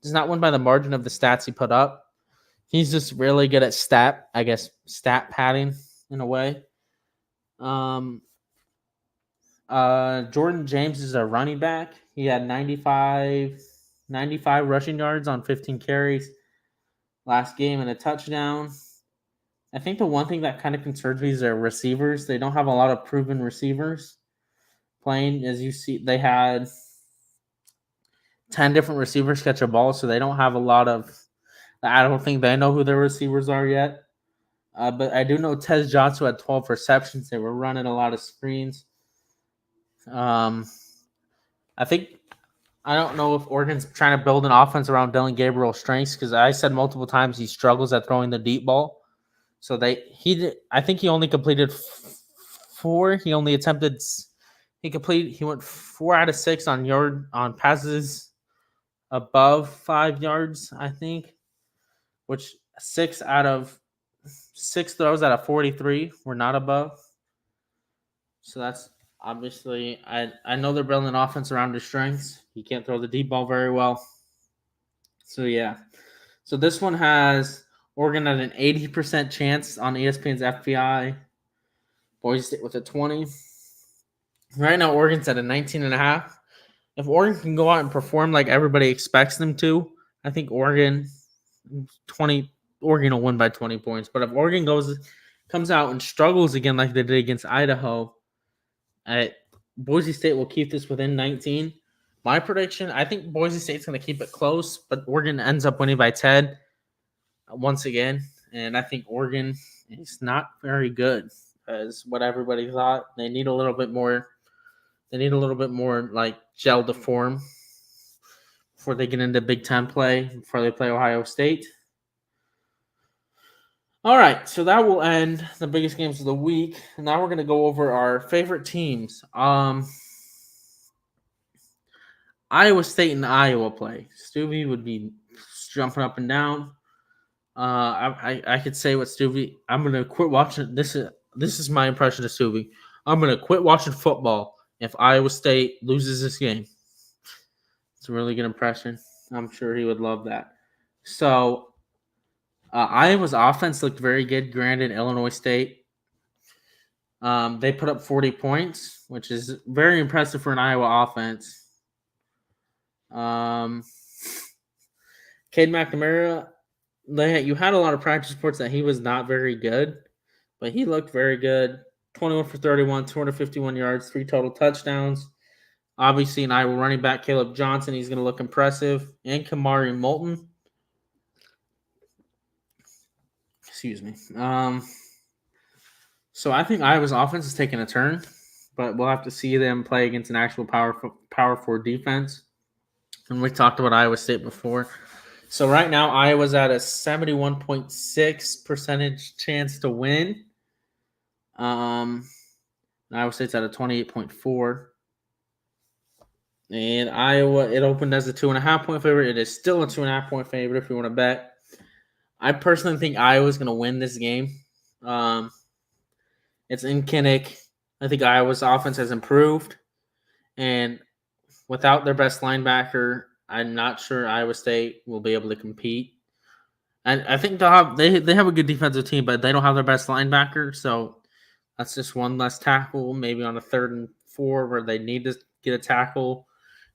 the stats he put up. He's just really good at stat padding in a way. Jordan James is a running back. He had 95 rushing yards on 15 carries last game and a touchdown. I think the one thing that kind of concerns me is their receivers. They don't have a lot of proven receivers playing. As you see, they had 10 different receivers catch a ball, so they don't have a lot of – I don't think they know who their receivers are yet. But I do know Tez Johnson had 12 receptions. They were running a lot of screens. I don't know if Oregon's trying to build an offense around Dylan Gabriel's strengths because I said multiple times he struggles at throwing the deep ball. So I think he only completed 4. He went 4 out of 6 on passes above 5 yards, I think, which 6 throws out of 43 were not above. So that's obviously, I know they're building an offense around his strengths. He can't throw the deep ball very well. So, yeah. So this one has Oregon at an 80% chance on ESPN's FPI. Boise State with a 20. Right now, Oregon's at a 19.5. If Oregon can go out and perform like everybody expects them to, I think Oregon will win by 20 points. But if Oregon comes out and struggles again like they did against Idaho, Boise State will keep this within 19. My prediction, I think Boise State's going to keep it close, but Oregon ends up winning by 10 once again. And I think Oregon is not very good as what everybody thought. They need a little bit more. Like gel to form before they get into Big Ten play, before they play Ohio State. All right, so that will end the biggest games of the week. Now we're going to go over our favorite teams. Iowa State and Iowa play. Stuvie would be jumping up and down. I could say what Stuvie. I'm going to quit watching. This is my impression of Stuvie. I'm going to quit watching football if Iowa State loses this game. It's a really good impression. I'm sure he would love that. So, Iowa's offense looked very good. Granted, Illinois State. They put up 40 points, which is very impressive for an Iowa offense. Cade McNamara, you had a lot of practice reports that he was not very good, but he looked very good. 21 for 31, 251 yards, 3 total touchdowns. Obviously, an Iowa running back, Caleb Johnson, he's going to look impressive. And Kamari Moulton. Excuse me. So I think Iowa's offense is taking a turn, but we'll have to see them play against an actual power forward defense. And we talked about Iowa State before. So right now, Iowa's at a 71.6% chance to win. Iowa State's at a 28.4%. And Iowa, it opened as a 2.5-point favorite. It is still a 2.5-point favorite if you want to bet. I personally think Iowa's going to win this game. It's in Kinnick. I think Iowa's offense has improved. And without their best linebacker, I'm not sure Iowa State will be able to compete. And I think they have a good defensive team, but they don't have their best linebacker. So that's just one less tackle, maybe on a 3rd and 4 where they need to get a tackle.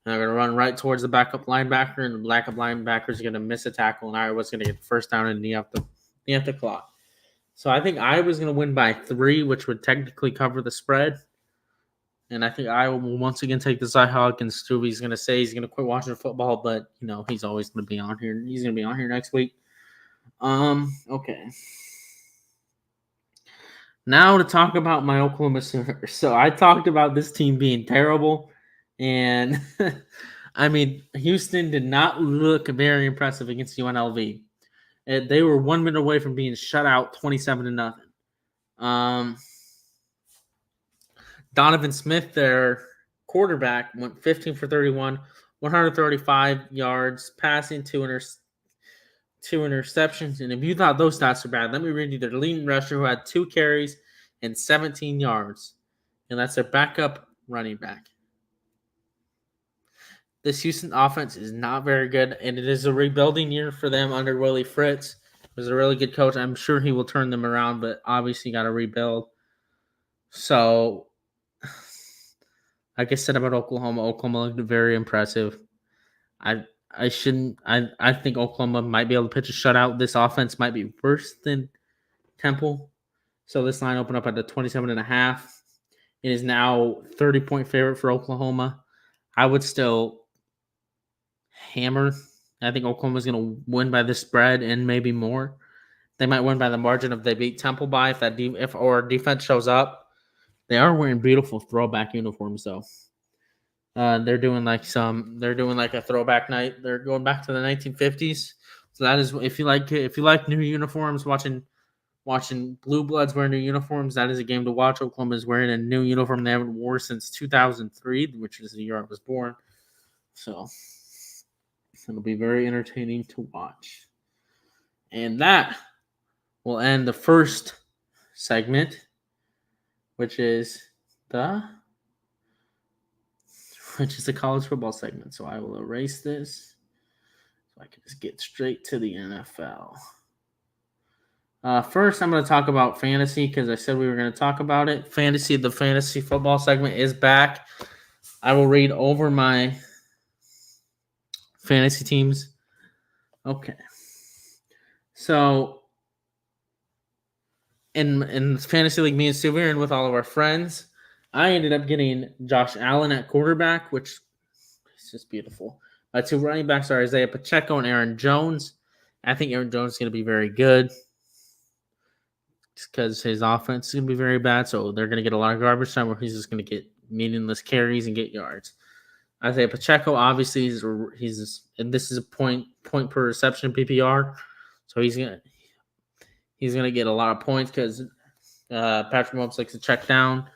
And they're going to run right towards the backup linebacker, and the backup linebacker is going to miss a tackle, and Iowa's going to get the first down and knee up the clock. So I think Iowa's going to win by 3, which would technically cover the spread. And I think Iowa will once again take the Cy-Hawk, and Stuvie's going to say he's going to quit watching football, but, he's always going to be on here. He's going to be on here next week. Okay. Now to talk about my Oklahoma Sooners. So I talked about this team being terrible, and I mean, Houston did not look very impressive against UNLV. They were 1 minute away from being shut out 27-0. Donovan Smith, their quarterback, went 15 for 31, 135 yards, passing, two interceptions. And if you thought those stats were bad, let me read you their leading rusher who had 2 carries and 17 yards. And that's their backup running back. This Houston offense is not very good, and it is a rebuilding year for them under Willie Fritz. He was a really good coach. I'm sure he will turn them around, but obviously got to rebuild. So, like I said about Oklahoma looked very impressive. I think Oklahoma might be able to pitch a shutout. This offense might be worse than Temple. So this line opened up at the 27.5. It is now 30-point favorite for Oklahoma. I would still hammer. I think Oklahoma's going to win by the spread and maybe more. They might win by the margin if they beat Temple by if our defense shows up. They are wearing beautiful throwback uniforms though. They're doing like a throwback night. They're going back to the 1950s. So that is if you like new uniforms, watching Blue Bloods wearing new uniforms, that is a game to watch. Oklahoma is wearing a new uniform they haven't worn since 2003, which is the year I was born. So it'll be very entertaining to watch. And that will end the first segment, which is the college football segment. So I will erase this so I can just get straight to the NFL. First, I'm going to talk about fantasy because I said we were going to talk about it. The fantasy football segment is back. I will read over my fantasy teams. Okay. So, in Fantasy League, me and Stu were in with all of our friends. I ended up getting Josh Allen at quarterback, which is just beautiful. My 2 running backs are Isaiah Pacheco and Aaron Jones. I think Aaron Jones is going to be very good because his offense is going to be very bad, so they're going to get a lot of garbage time where he's just going to get meaningless carries and get yards. Isaiah Pacheco, obviously, and this is a point per reception PPR, so he's gonna get a lot of points because Patrick Mahomes likes to check down.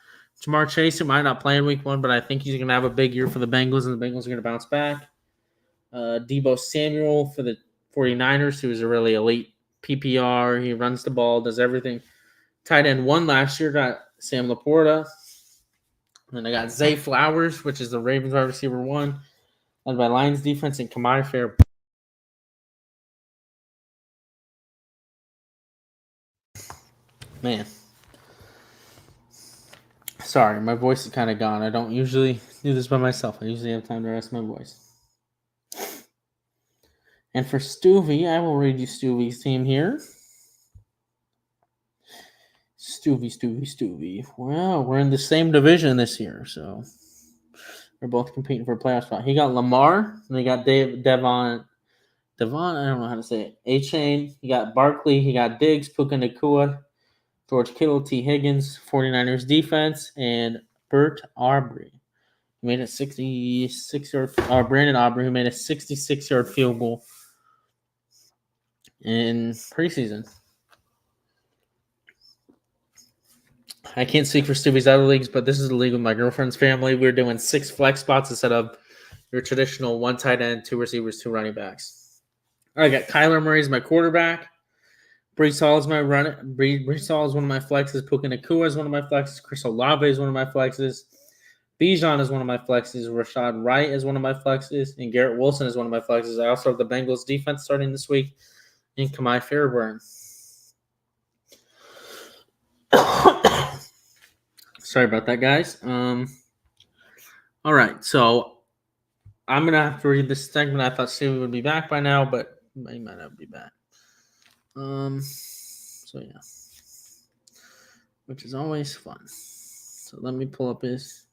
Jamar Chase, who might not play in week 1, but I think he's going to have a big year for the Bengals, and the Bengals are going to bounce back. Deebo Samuel for the 49ers, who is a really elite PPR. He runs the ball, does everything. Tight end 1 last year got Sam Laporta. And I got Zay Flowers, which is the Ravens wide receiver 1, led by Lions defense, and Kamari Fair. Man. Sorry, my voice is kind of gone. I don't usually do this by myself. I usually have time to rest my voice. And for Stuvie, I will read you Stuvie's team here. Stuvie. Well, we're in the same division this year, so we're both competing for a playoff spot. He got Lamar, and they got Devon Devon, I don't know how to say it. A-Chain. You got Barkley. You got Diggs, Puka Nacua, George Kittle, T. Higgins, 49ers defense, and Burt Aubrey. He made a 66-yard Brandon Aubrey, who made a 66-yard field goal in preseason. I can't speak for Stubby's other leagues, but this is the league with my girlfriend's family. We're doing 6 flex spots instead of your traditional 1 tight end, 2 receivers, 2 running backs. All right, I got Kyler Murray as my quarterback. Brees Hall is my runner. Brees Hall is one of my flexes. Puka Nacua is one of my flexes. Chris Olave is one of my flexes. Bijan is one of my flexes. Rashad Wright is one of my flexes. And Garrett Wilson is one of my flexes. I also have the Bengals defense starting this week. And Kamai Fairburn. Sorry about that, guys. All right, so I'm going to have to read this segment. I thought Stevie would be back by now, but he might not be back. So yeah, which is always fun. So let me pull up his.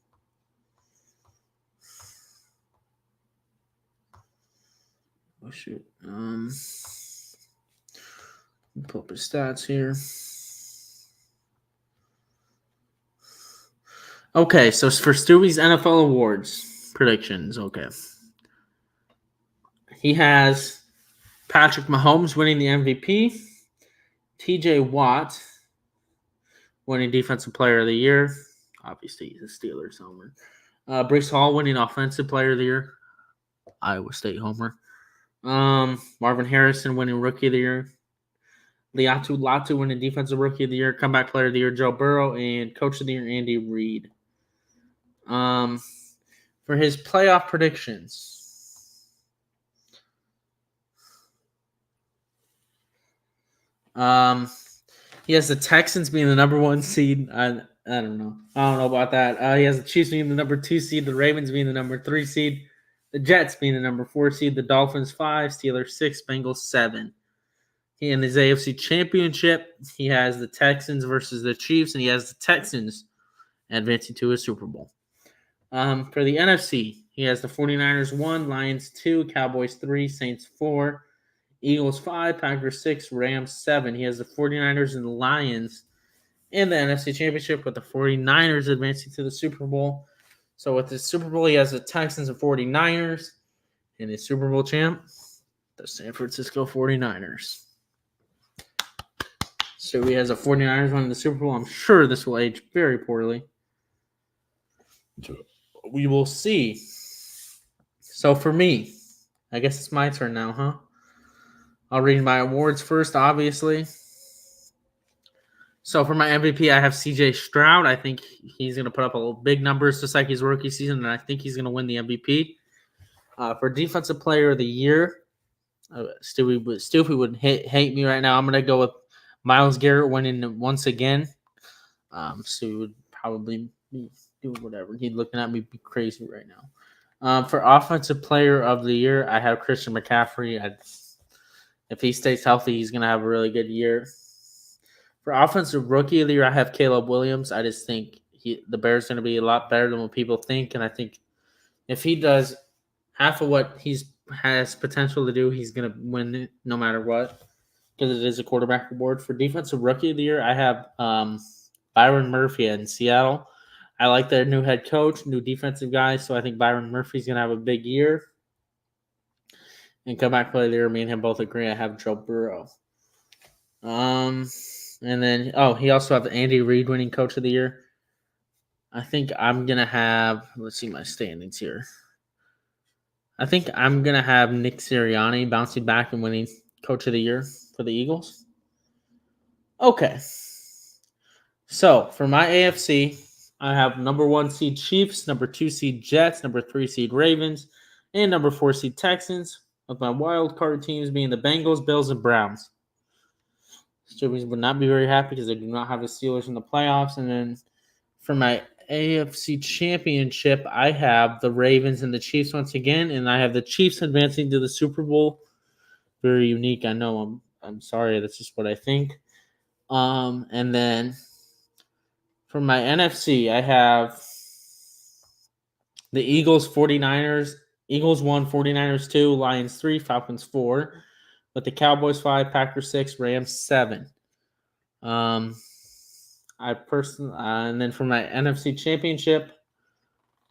Oh shoot. Pull up his stats here. Okay, so for Stewie's NFL awards predictions, okay. He has Patrick Mahomes winning the MVP, TJ Watt winning Defensive Player of the Year. Obviously, he's a Steelers homer. Brees Hall winning Offensive Player of the Year. Iowa State homer. Marvin Harrison winning Rookie of the Year. Liatu Latu winning Defensive Rookie of the Year. Comeback Player of the Year, Joe Burrow. And Coach of the Year, Andy Reid. For his playoff predictions. He has the Texans being the number 1 seed. I don't know. I don't know about that. He has the Chiefs being the number 2 seed, the Ravens being the number 3 seed, the Jets being the number 4 seed, the Dolphins 5, Steelers 6, Bengals 7. He in his AFC Championship, he has the Texans versus the Chiefs, and he has the Texans advancing to a Super Bowl. For the NFC, he has the 49ers 1, Lions 2, Cowboys 3, Saints 4, Eagles 5, Packers 6, Rams 7. He has the 49ers and the Lions in the NFC Championship with the 49ers advancing to the Super Bowl. So with the Super Bowl, he has the Texans and 49ers. And his Super Bowl champ, the San Francisco 49ers. So he has the 49ers winning the Super Bowl. I'm sure this will age very poorly. We will see. So for me, I guess it's my turn now, huh? I'll read my awards first, obviously. So for my MVP, I have CJ Stroud. I think he's going to put up a big numbers just like his rookie season, and I think he's going to win the MVP. For Defensive Player of the Year, Stewie would hate me right now. I'm going to go with Myles Garrett winning once again. Stewie would probably be doing whatever. He's looking at me be crazy right now. For Offensive Player of the Year, I have Christian McCaffrey. If he stays healthy, he's going to have a really good year. For Offensive Rookie of the Year, I have Caleb Williams. I just think the Bears are going to be a lot better than what people think. And I think if he does half of what he has potential to do, he's going to win it no matter what because it is a quarterback award. For Defensive Rookie of the Year, I have Byron Murphy in Seattle. I like their new head coach, new defensive guy, so I think Byron Murphy's going to have a big year. And Comeback Player of the Year, me and him both agree. I have Joe Burrow. And then, he also has Andy Reid winning Coach of the Year. I think I'm going to have, let's see my standings here. I think I'm going to have Nick Sirianni bouncing back and winning Coach of the Year for the Eagles. Okay. So, for my AFC, I have number 1 seed Chiefs, number 2 seed Jets, number 3 seed Ravens, and number 4 seed Texans, with my wild card teams being the Bengals, Bills, and Browns. Steelers would not be very happy because they do not have the Steelers in the playoffs. And then for my AFC Championship, I have the Ravens and the Chiefs once again, and I have the Chiefs advancing to the Super Bowl. Very unique, I know. I'm sorry, that's just what I think. And then for my NFC, I have the Eagles, 49ers, Eagles 1, 49ers 2, Lions 3, Falcons 4. With the Cowboys 5, Packers 6, Rams 7. And then for my NFC Championship,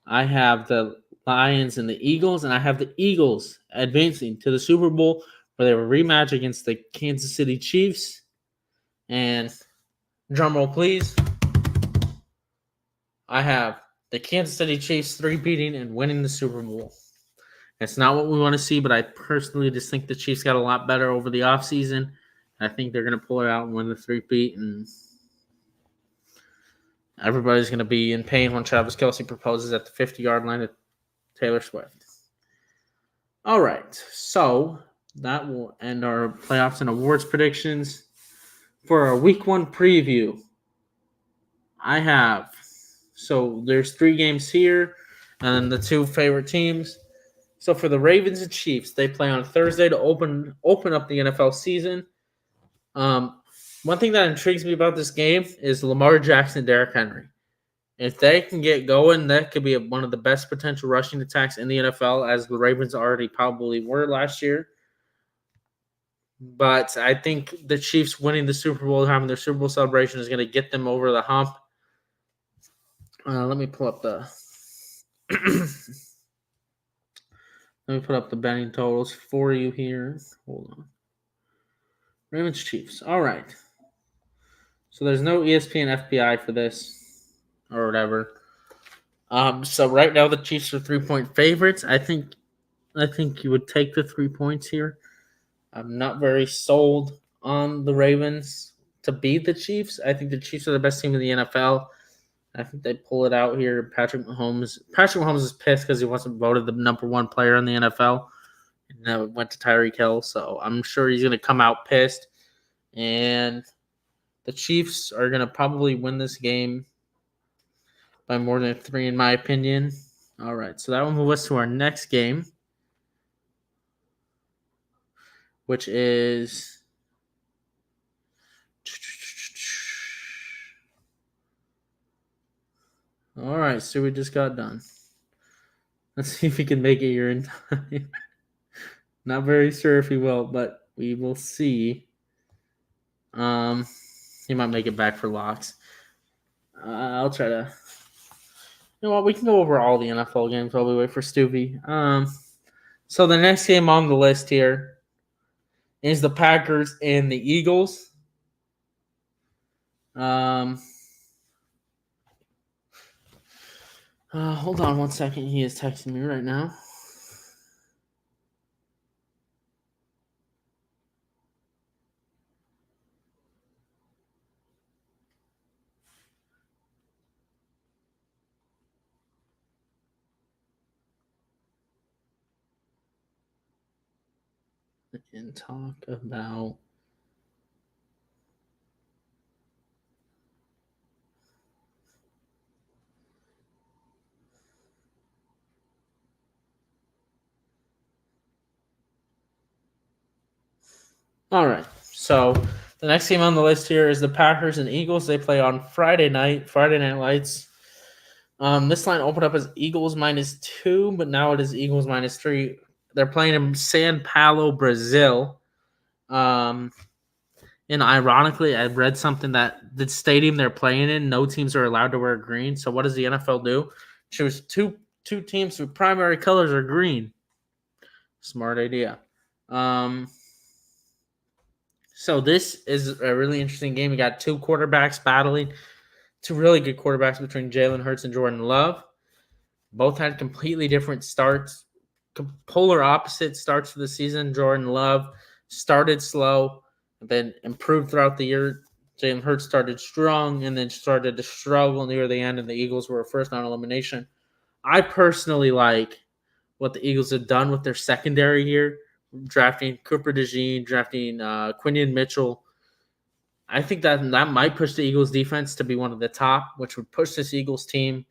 I have the Lions and the Eagles, and I have the Eagles advancing to the Super Bowl where they will rematch against the Kansas City Chiefs. And drumroll, please. I have the Kansas City Chiefs 3-peating and winning the Super Bowl. It's not what we want to see, but I personally just think the Chiefs got a lot better over the offseason. I think they're going to pull it out and win the 3-peat, and everybody's going to be in pain when Travis Kelce proposes at the 50-yard line to Taylor Swift. All right, so that will end our playoffs and awards predictions. For our Week 1 preview, there's 3 games here, and then the 2 favorite teams. So for the Ravens and Chiefs, they play on Thursday to open up the NFL season. One thing that intrigues me about this game is Lamar Jackson and Derrick Henry. If they can get going, that could be one of the best potential rushing attacks in the NFL, as the Ravens already probably were last year. But I think the Chiefs winning the Super Bowl, having their Super Bowl celebration, is going to get them over the hump. Let me pull up the let me put up the betting totals for you here. Hold on. Ravens Chiefs. All right. So there's no ESPN FPI for this or whatever. So right now the Chiefs are 3-point favorites. I think you would take the 3 points here. I'm not very sold on the Ravens to beat the Chiefs. I think the Chiefs are the best team in the NFL. I think they pull it out here. Patrick Mahomes is pissed because he wasn't voted the number 1 player in the NFL. And went to Tyreek Hill, so I'm sure he's going to come out pissed. And the Chiefs are going to probably win this game by more than 3, in my opinion. All right, so that will move us to our next game, which is all right. So we just got done. Let's see if we can make it here in time. Not very sure if he will, but we will see. He might make it back for locks. I'll try to. You know what? We can go over all the NFL games while we wait for Stuvie. So the next game on the list here is the Packers and the Eagles. Hold on 1 second. He is texting me right now. And talk about all right. So the next game on the list here is the Packers and Eagles. They play on Friday Night Lights. This line opened up as Eagles -2, but now it is Eagles -3. They're playing in São Paulo, Brazil. And ironically, I read something that the stadium they're playing in, no teams are allowed to wear green. So what does the NFL do? Choose two teams whose primary colors are green. Smart idea. So this is a really interesting game. We got 2 quarterbacks battling, 2 really good quarterbacks between Jalen Hurts and Jordan Love. Both had completely different starts, polar opposite starts to the season. Jordan Love started slow, then improved throughout the year. Jalen Hurts started strong and then started to struggle near the end, and the Eagles were first on elimination. I personally like what the Eagles have done with their secondary here, drafting Cooper DeJean, drafting Quinion Mitchell. I think that might push the Eagles defense to be one of the top, which would push this Eagles team.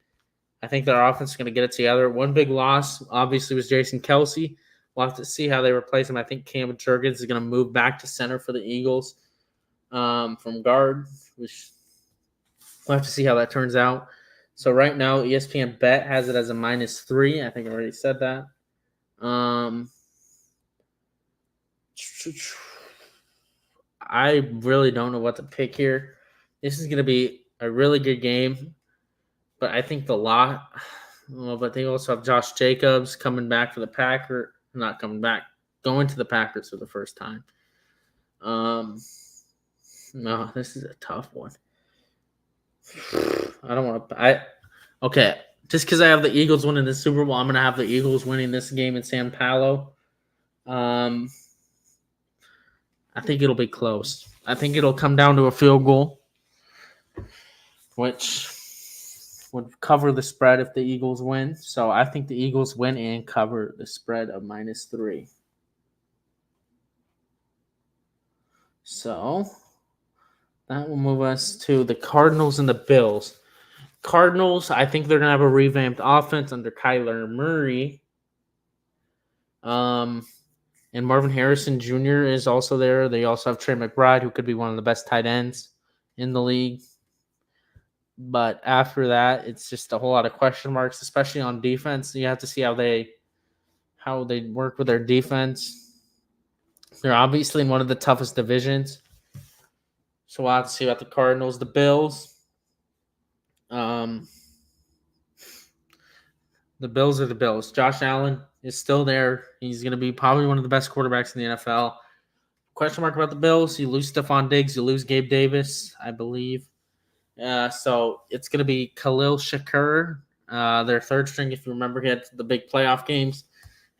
I think their offense is going to get it together. One big loss, obviously, was Jason Kelce. We'll have to see how they replace him. I think Cam Jurgens is going to move back to center for the Eagles from guard, which we'll have to see how that turns out. So right now, ESPN Bet has it as a -3. I think I already said that. Um, I really don't know what to pick here. This is going to be a really good game, but I think the lot. Well, but they also have Josh Jacobs coming back for the Packers. Not coming back, going to the Packers for the first time. No, this is a tough one. I don't want to. Okay. Just because I have the Eagles winning the Super Bowl, I'm gonna have the Eagles winning this game in San Paulo. Um, I think it'll be close. I think it'll come down to a field goal, which would cover the spread if the Eagles win. So I think the Eagles win and cover the spread of -3. So that will move us to the Cardinals and the Bills. Cardinals, I think they're gonna have a revamped offense under Kyler Murray. And Marvin Harrison Jr. is also there. They also have Trey McBride, who could be one of the best tight ends in the league. But after that, it's just a whole lot of question marks, especially on defense. You have to see how they work with their defense. They're obviously in one of the toughest divisions. So we'll have to see about the Cardinals, the Bills. The Bills are the Bills. Josh Allen is still there. He's going to be probably one of the best quarterbacks in the NFL. Question mark about the Bills. You lose Stephon Diggs. You lose Gabe Davis, I believe. So it's going to be Khalil Shakur, their third string. If you remember, he had the big playoff games.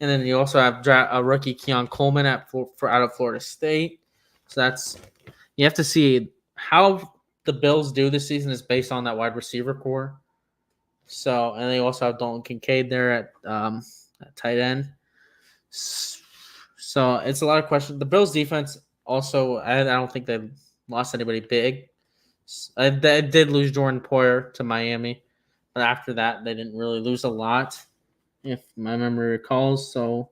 And then you also have a rookie Keon Coleman out of Florida State. So you have to see how the Bills do this season is based on that wide receiver core. So, and they also have Dalton Kincaid there at tight end. So it's a lot of questions. The Bills defense also, I don't think they lost anybody big. They did lose Jordan Poyer to Miami, but after that, they didn't really lose a lot, if my memory recalls. So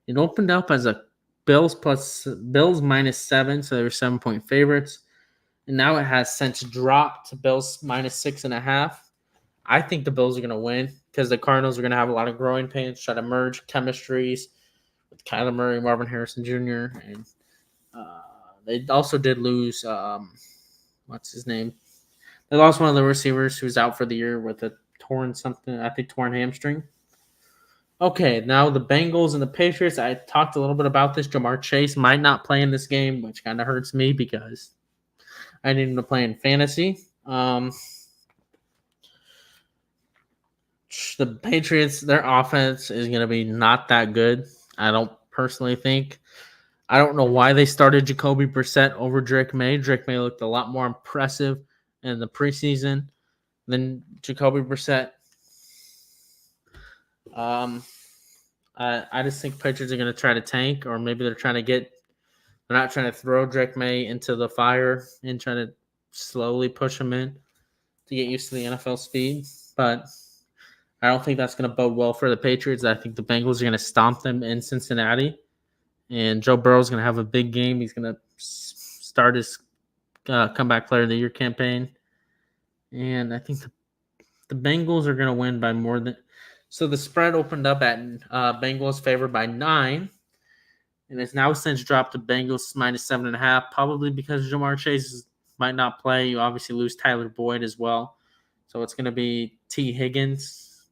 it opened up as a Bills -7, so they were 7-point favorites. And now it has since dropped to Bills -6.5. I think the Bills are going to win because the Cardinals are going to have a lot of growing pains, try to merge chemistries with Kyler Murray, Marvin Harrison Jr., and they also did lose what's his name? They lost one of the receivers who's out for the year with a torn hamstring. Okay, now the Bengals and the Patriots. I talked a little bit about this. Jamar Chase might not play in this game, which kind of hurts me because I need him to play in fantasy. The Patriots, their offense is going to be not that good. I don't personally think. I don't know why they started Jacoby Brissett over Drake May. Drake May looked a lot more impressive in the preseason than Jacoby Brissett. I just think Patriots are going to try to tank, or maybe they're not trying to throw Drake May into the fire and trying to slowly push him in to get used to the NFL speed. But I don't think that's going to bode well for the Patriots. I think the Bengals are going to stomp them in Cincinnati. And Joe Burrow's going to have a big game. He's going to start his comeback player of the year campaign. And I think the Bengals are going to win by more than. So the spread opened up at Bengals favored by 9. And it's now since dropped to Bengals -7.5, probably because Jamar Chase might not play. You obviously lose Tyler Boyd as well. So it's going to be T. Higgins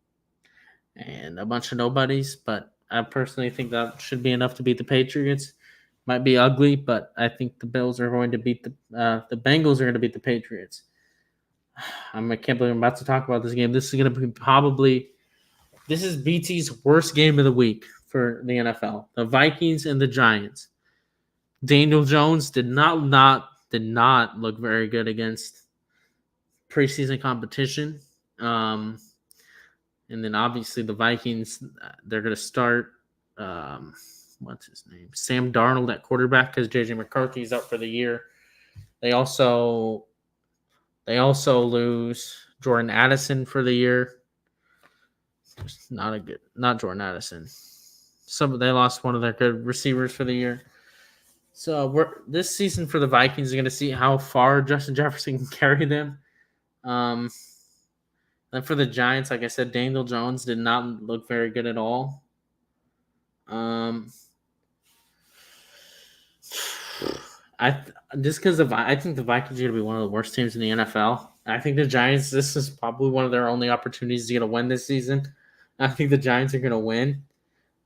and a bunch of nobodies. But I personally think that should be enough to beat the Patriots. Might be ugly, but I think the Bills are going to beat the Bengals are going to beat the Patriots. I can't believe I'm about to talk about this game. This is going to be this is BT's worst game of the week for the NFL. The Vikings and the Giants. Daniel Jones did not look very good against preseason competition. And then obviously the Vikings, they're going to start what's his name? Sam Darnold at quarterback because JJ McCarthy is out for the year. They also lose Jordan Addison for the year. Not Jordan Addison. They lost one of their good receivers for the year. So this season for the Vikings is going to see how far Justin Jefferson can carry them. And for the Giants, like I said, Daniel Jones did not look very good at all. Just because I think the Vikings are going to be one of the worst teams in the NFL. I think the Giants. This is probably one of their only opportunities to get a win this season. I think the Giants are going to win.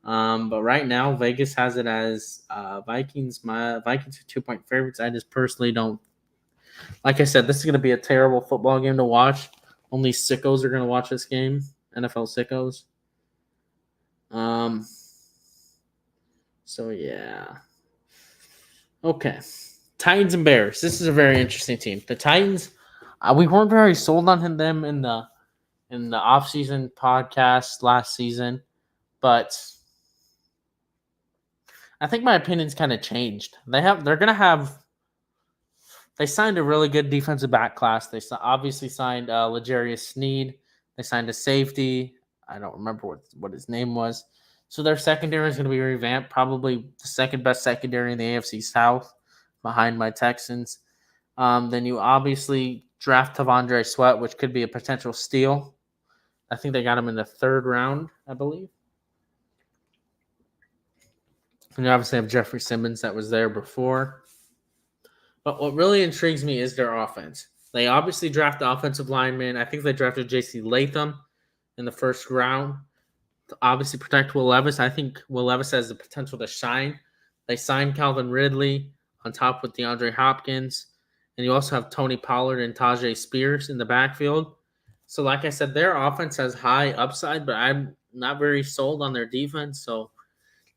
But right now, Vegas has it as Vikings. My Vikings are 2-point favorites. I just personally don't. Like I said, this is going to be a terrible football game to watch. Only sickos are going to watch this game. NFL sickos. So yeah. Okay. Titans and Bears. This is a very interesting team. The Titans, we weren't very sold on them in the offseason podcast last season, but I think my opinion's kind of changed. They signed a really good defensive back class. They obviously signed L'Jarius Sneed. They signed a safety. I don't remember what his name was. So their secondary is going to be revamped. Probably the second best secondary in the AFC South, behind my Texans. Then you obviously draft Tavondre Sweat, which could be a potential steal. I think they got him in the third round, I believe. And you obviously have Jeffrey Simmons that was there before. But what really intrigues me is their offense. They obviously draft the offensive lineman. I think they drafted J.C. Latham in the first round to obviously protect Will Levis. I think Will Levis has the potential to shine. They signed Calvin Ridley on top with DeAndre Hopkins. And you also have Tony Pollard and Tajay Spears in the backfield. So like I said, their offense has high upside, but I'm not very sold on their defense. So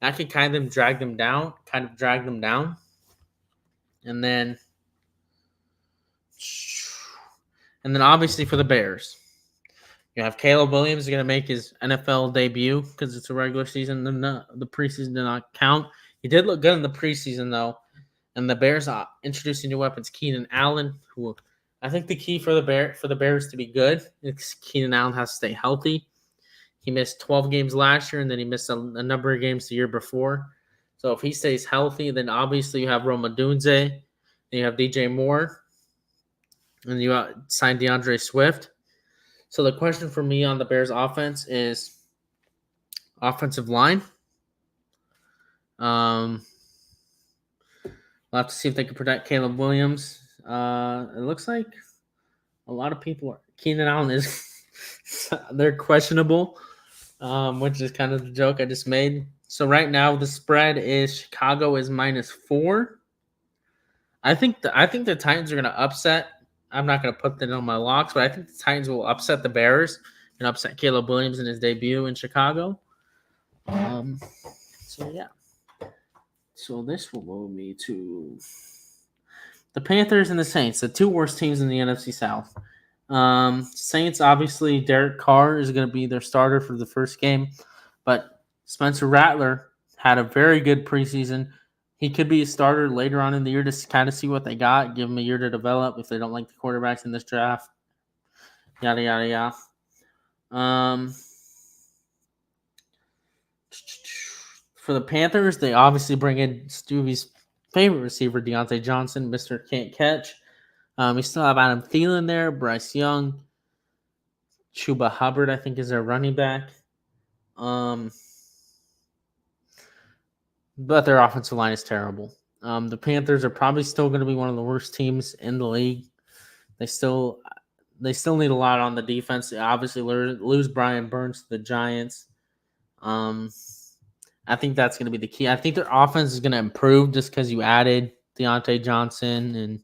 that could kind of drag them down. And then obviously for the Bears, you have Caleb Williams going to make his NFL debut because it's a regular season. The preseason did not count. He did look good in the preseason, though. And the Bears are introducing new weapons. Keenan Allen, who I think the key for the Bears to be good is Keenan Allen has to stay healthy. He missed 12 games last year, and then he missed a number of games the year before. So if he stays healthy, then obviously you have Roma Dunze, and you have DJ Moore, and you signed DeAndre Swift. So the question for me on the Bears offense is offensive line. We'll have to see if they can protect Caleb Williams. It looks like a lot of people are. Keenan Allen is they're questionable, which is kind of the joke I just made. So right now the spread is Chicago is -4. I think the Titans are going to upset. I'm not going to put that on my locks, but I think the Titans will upset the Bears and upset Caleb Williams in his debut in Chicago. So yeah. So this will move me to the Panthers and the Saints, the two worst teams in the NFC South. Saints, obviously, Derek Carr is going to be their starter for the first game, but Spencer Rattler had a very good preseason. He could be a starter later on in the year to kind of see what they got, give them a year to develop if they don't like the quarterbacks in this draft. Yada, yada, yada. For the Panthers, they obviously bring in Stuvie's favorite receiver, Deontay Johnson, Mr. Can't Catch. We still have Adam Thielen there, Bryce Young, Chuba Hubbard, I think, is their running back. But their offensive line is terrible. The Panthers are probably still going to be one of the worst teams in the league. They still need a lot on the defense. They obviously lose Brian Burns to the Giants. I think that's going to be the key. I think their offense is going to improve just because you added Deontay Johnson and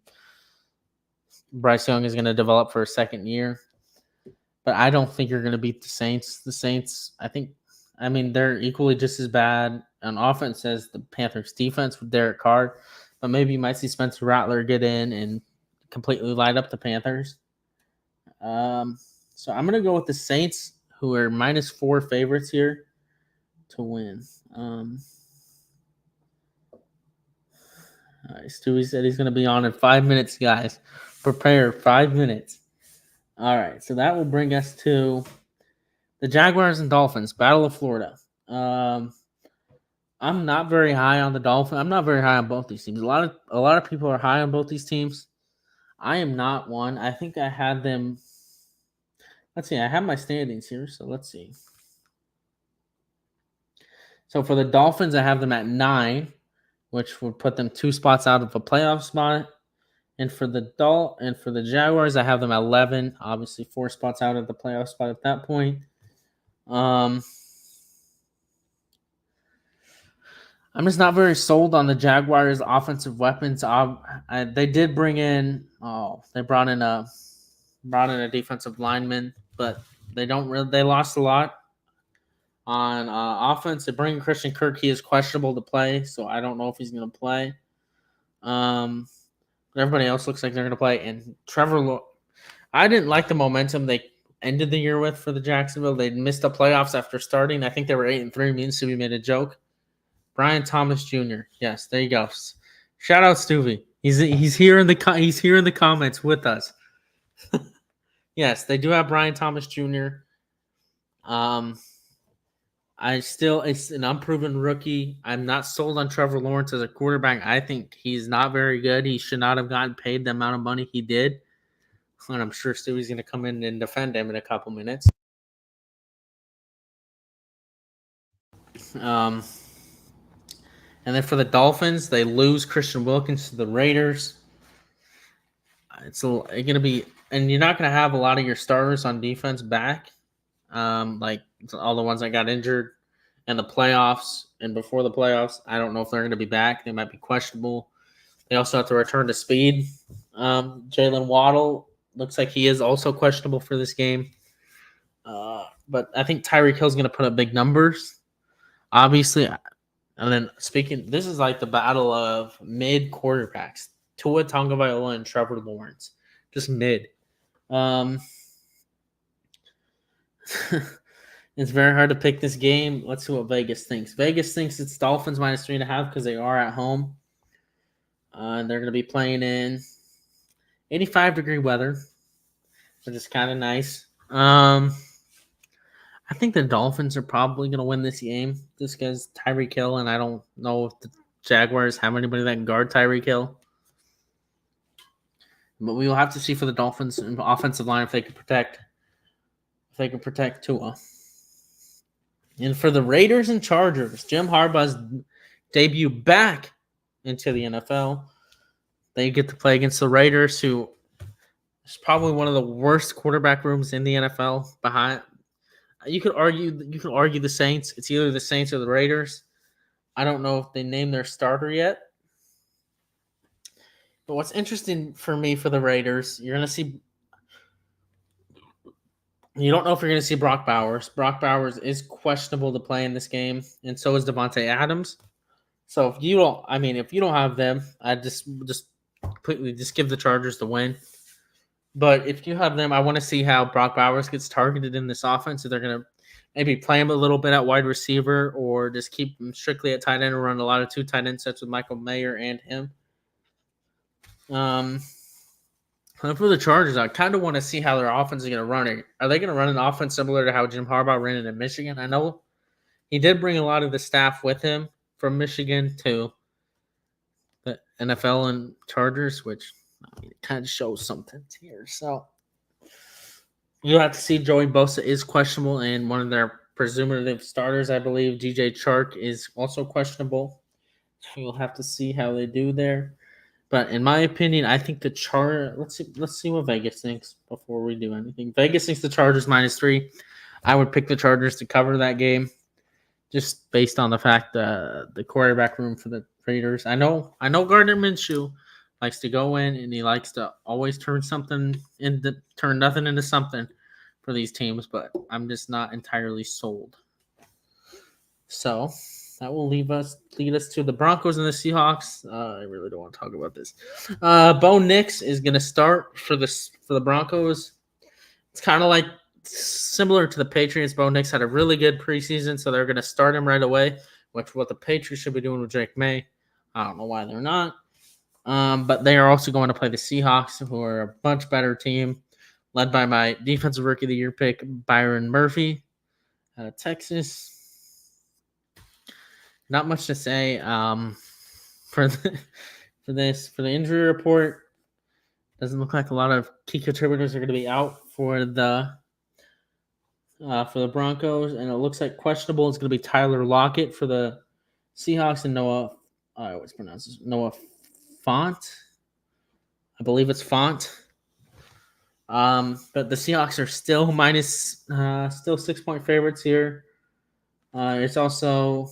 Bryce Young is going to develop for a second year. But I don't think you're going to beat the Saints. The Saints, they're equally just as bad on offense as the Panthers defense with Derek Carr. But maybe you might see Spencer Rattler get in and completely light up the Panthers. So I'm going to go with the Saints, who are -4 favorites here to win. All right, Stewie said he's going to be on in 5 minutes, guys. Prepare 5 minutes. All right, so that will bring us to the Jaguars and Dolphins, Battle of Florida. I'm not very high on the Dolphins. I'm not very high on both these teams. A lot of people are high on both these teams. I am not one. I think I had them. Let's see. I have my standings here, so let's see. So for the Dolphins, I have them at 9, which would put them 2 spots out of a playoff spot. And for the Jaguars, I have them at 11, obviously 4 spots out of the playoff spot at that point. I'm just not very sold on the Jaguars' offensive weapons. They did brought in a defensive lineman, but they lost a lot on offense. They bring Christian Kirk. He is questionable to play, so I don't know if he's going to play. Everybody else looks like they're going to play. And I didn't like the momentum they ended the year with for the Jacksonville. They missed the playoffs after starting. I think they were 8-3. Me and Stewie made a joke. Brian Thomas Jr. Yes, there you go. Shout out Stewie. He's here in the comments with us. Yes, they do have Brian Thomas Jr. It's an unproven rookie. I'm not sold on Trevor Lawrence as a quarterback. I think he's not very good. He should not have gotten paid the amount of money he did. And I'm sure Stewie's going to come in and defend him in a couple minutes. And then for the Dolphins, they lose Christian Wilkins to the Raiders. It's going to be, and you're not going to have a lot of your starters on defense back, like all the ones that got injured in the playoffs and before the playoffs. I don't know if they're going to be back. They might be questionable. They also have to return to speed. Jalen Waddle looks like he is also questionable for this game. But I think Tyreek Hill's going to put up big numbers, obviously. And then this is like the battle of mid quarterbacks. Tua Tagovailoa and Trevor Lawrence. Just mid. It's very hard to pick this game. Let's see what Vegas thinks. Vegas thinks it's Dolphins minus 3.5 because they are at home. They're going to be playing in 85-degree weather, which is kind of nice. I think the Dolphins are probably going to win this game just because Tyreek Hill, and I don't know if the Jaguars have anybody that can guard Tyreek Hill. But we will have to see for the Dolphins offensive line if they can protect Tua. And for the Raiders and Chargers, Jim Harbaugh's debut back into the NFL. They get to play against the Raiders, who is probably one of the worst quarterback rooms in the NFL. You could argue the Saints. It's either the Saints or the Raiders. I don't know if they named their starter yet. But what's interesting for me for the Raiders, you don't know if you're going to see Brock Bowers. Brock Bowers is questionable to play in this game, and so is Devontae Adams. So if you don't have them, I just completely give the Chargers the win. But if you have them, I want to see how Brock Bowers gets targeted in this offense. If they're going to maybe play him a little bit at wide receiver or just keep him strictly at tight end and run a lot of 2 tight end sets with Michael Mayer and him. For the Chargers, I kind of want to see how their offense is going to run it. Are they going to run an offense similar to how Jim Harbaugh ran it in Michigan? I know he did bring a lot of the staff with him from Michigan to the NFL and Chargers, which it kind of shows something here. So you'll have to see. Joey Bosa is questionable, and one of their presumptive starters, I believe, DJ Chark, is also questionable. So you'll have to see how they do there. But in my opinion, I think the Chargers. Let's see what Vegas thinks before we do anything. Vegas thinks the Chargers minus 3. I would pick the Chargers to cover that game, just based on the fact the quarterback room for the Raiders. I know Gardner Minshew likes to go in and he likes to always turn nothing into something for these teams, but I'm just not entirely sold. So that will lead us to the Broncos and the Seahawks. I really don't want to talk about this. Bo Nix is going to start for the Broncos. It's kind of like similar to the Patriots. Bo Nix had a really good preseason, so they're going to start him right away, which what the Patriots should be doing with Drake May. I don't know why they're not. But they are also going to play the Seahawks, who are a much better team, led by my Defensive Rookie of the Year pick, Byron Murphy, out of Texas. Not much to say for the injury report. Doesn't look like a lot of key contributors are going to be out for the for the Broncos, and it looks like questionable is going to be Tyler Lockett for the Seahawks and Noah. I always pronounce this Noah Font. I believe it's Font. But the Seahawks are still still 6-point favorites here. It's also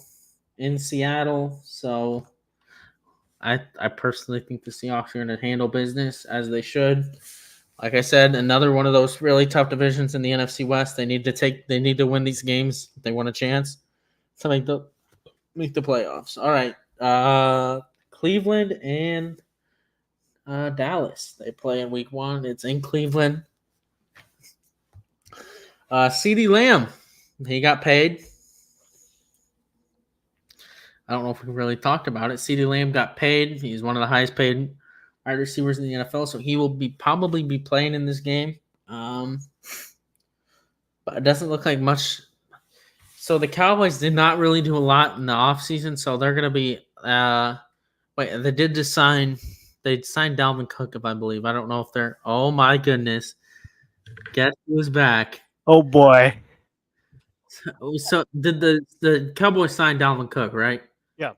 in Seattle, so I personally think the Seahawks are going to handle business as they should. Like I said, another one of those really tough divisions in the NFC West. They need to win these games. If they want a chance to make the playoffs. All right. Cleveland and Dallas. They play in week 1. It's in Cleveland. CeeDee Lamb, he got paid. I don't know if we really talked about it. CeeDee Lamb got paid. He's one of the highest paid wide receivers in the NFL, so he will probably be playing in this game. But it doesn't look like much. So the Cowboys did not really do a lot in the offseason, so they're going to be they did just sign – they signed Dalvin Cook, if I believe. I don't know if they're – oh, my goodness. Guess who's back? Oh, boy. So did the Cowboys sign Dalvin Cook, right? Yeah.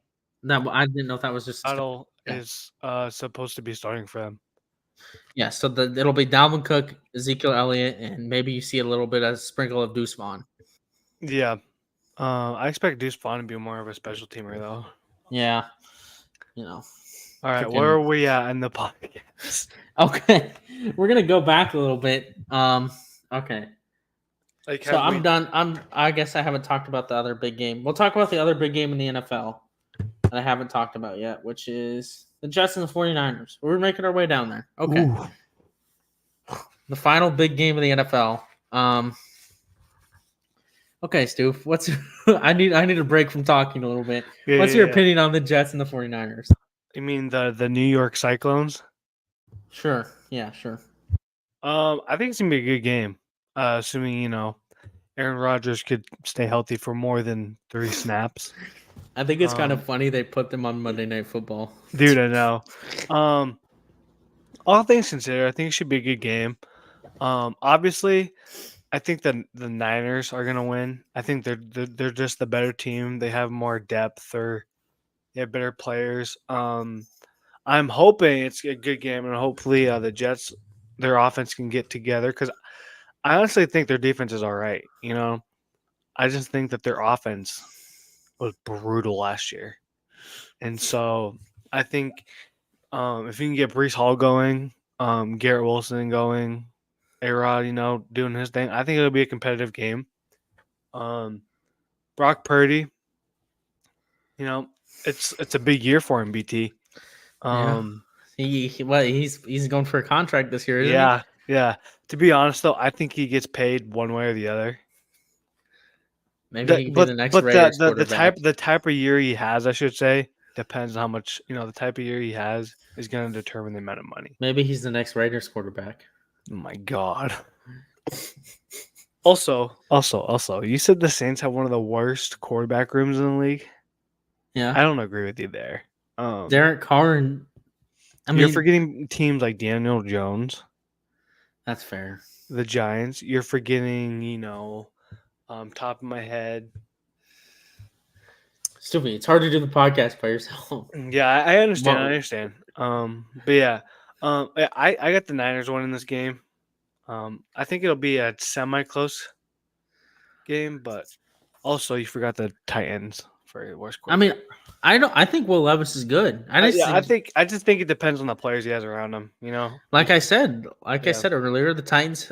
I didn't know if that was just Seattle is supposed to be starting for them. Yeah, so it'll be Dalvin Cook, Ezekiel Elliott, and maybe you see a little bit of sprinkle of Deuce Vaughn. Yeah. I expect Deuce Vaughn to be more of a special teamer, though. Yeah. All right, where are we at in the podcast? Okay. We're going to go back a little bit. Okay. So I'm done. I guess I haven't talked about the other big game. We'll talk about the other big game in the NFL that I haven't talked about yet, which is the Jets and the 49ers. We're making our way down there. Okay. Ooh. The final big game of the NFL. Okay, Stu, I need a break from talking a little bit. What's your opinion on the Jets and the 49ers? You mean the New York Cyclones? Sure. Yeah, sure. I think it's going to be a good game. Assuming, Aaron Rodgers could stay healthy for more than 3 snaps. I think it's kind of funny they put them on Monday Night Football. Dude, I know. All things considered, I think it should be a good game. Obviously, I think the Niners are gonna win. I think they're just the better team. They have more depth, or they have better players. I'm hoping it's a good game, and hopefully the Jets, their offense can get together, because I honestly think their defense is all right. I just think that their offense was brutal last year, and so I think if you can get Breece Hall going, Garrett Wilson going, A-Rod, doing his thing, I think it'll be a competitive game. Brock Purdy, it's a big year for him, BT. He's going for a contract this year, isn't he? Yeah. To be honest, though, I think he gets paid one way or the other. Maybe he can be the next Raiders quarterback. The type of year he has, I should say, depends on how much, the type of year he has is going to determine the amount of money. Maybe he's the next Raiders quarterback. Oh, my God. Also, you said the Saints have one of the worst quarterback rooms in the league. Yeah. I don't agree with you there. Derek Carr and you're forgetting teams like Daniel Jones. That's fair. The Giants. You're forgetting, top of my head. Stupid. It's hard to do the podcast by yourself. Yeah, I understand. But yeah, I got the Niners winning this game. I think it'll be a semi-close game, but also you forgot the Titans for your worst quarterback. I think Will Levis is good. I just think it depends on the players he has around him. Like I said earlier, the Titans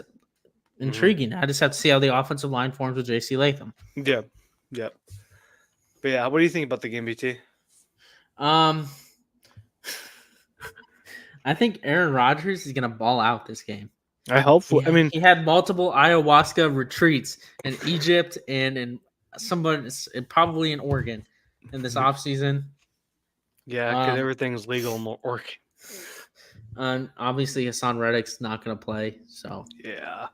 intriguing. Mm-hmm. I just have to see how the offensive line forms with J.C. Latham. Yeah. But yeah, what do you think about the game, BT? I think Aaron Rodgers is gonna ball out this game. I hope. He had multiple ayahuasca retreats in Egypt and in probably in Oregon in this offseason. Yeah, because everything's legal in Oregon. And obviously Hassan Reddick's not going to play, so yeah,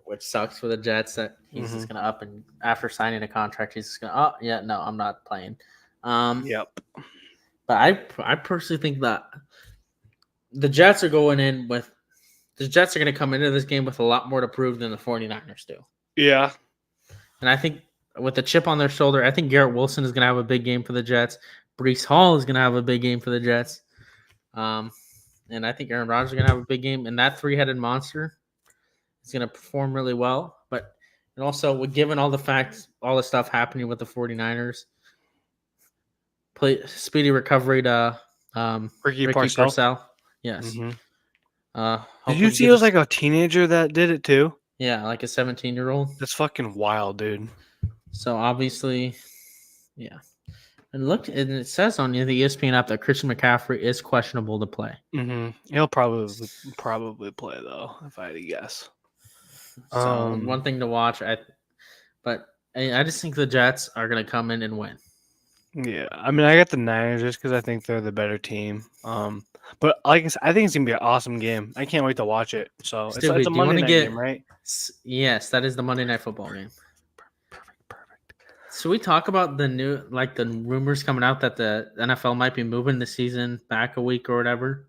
which sucks for the Jets that he's just going to up, and after signing a contract, he's just going to, no, I'm not playing. Yep. But I personally think that the Jets are going in with. The Jets are going to come into this game with a lot more to prove than the 49ers do. Yeah, And I think with the chip on their shoulder, I think Garrett Wilson is going to have a big game for the Jets. Brees Hall is going to have a big game for the Jets. And I think Aaron Rodgers is going to have a big game. And that three-headed monster is going to perform really well. And also, given all the facts, all the stuff happening with the 49ers, speedy recovery to Ricky Ricky Parcell. Parcell. Yes. Mm-hmm. Did you Hopefully see it was like a teenager that did it too? yeah, like a 17-year-old. That's fucking wild, dude. So obviously, yeah. And it says on the ESPN app that Christian McCaffrey is questionable to play. Mm-hmm. He'll probably play though, if I had to guess. So one thing to watch. But I just think the Jets are going to come in and win. Yeah, I mean, I got the Niners just because I think they're the better team. But like I said, I think it's gonna be an awesome game. I can't wait to watch it. So it's Stupid, a do you want Monday to night get? game, right? Yes, that is the Monday Night Football game. Perfect. So we talk about the rumors coming out that the NFL might be moving the season back a week or whatever,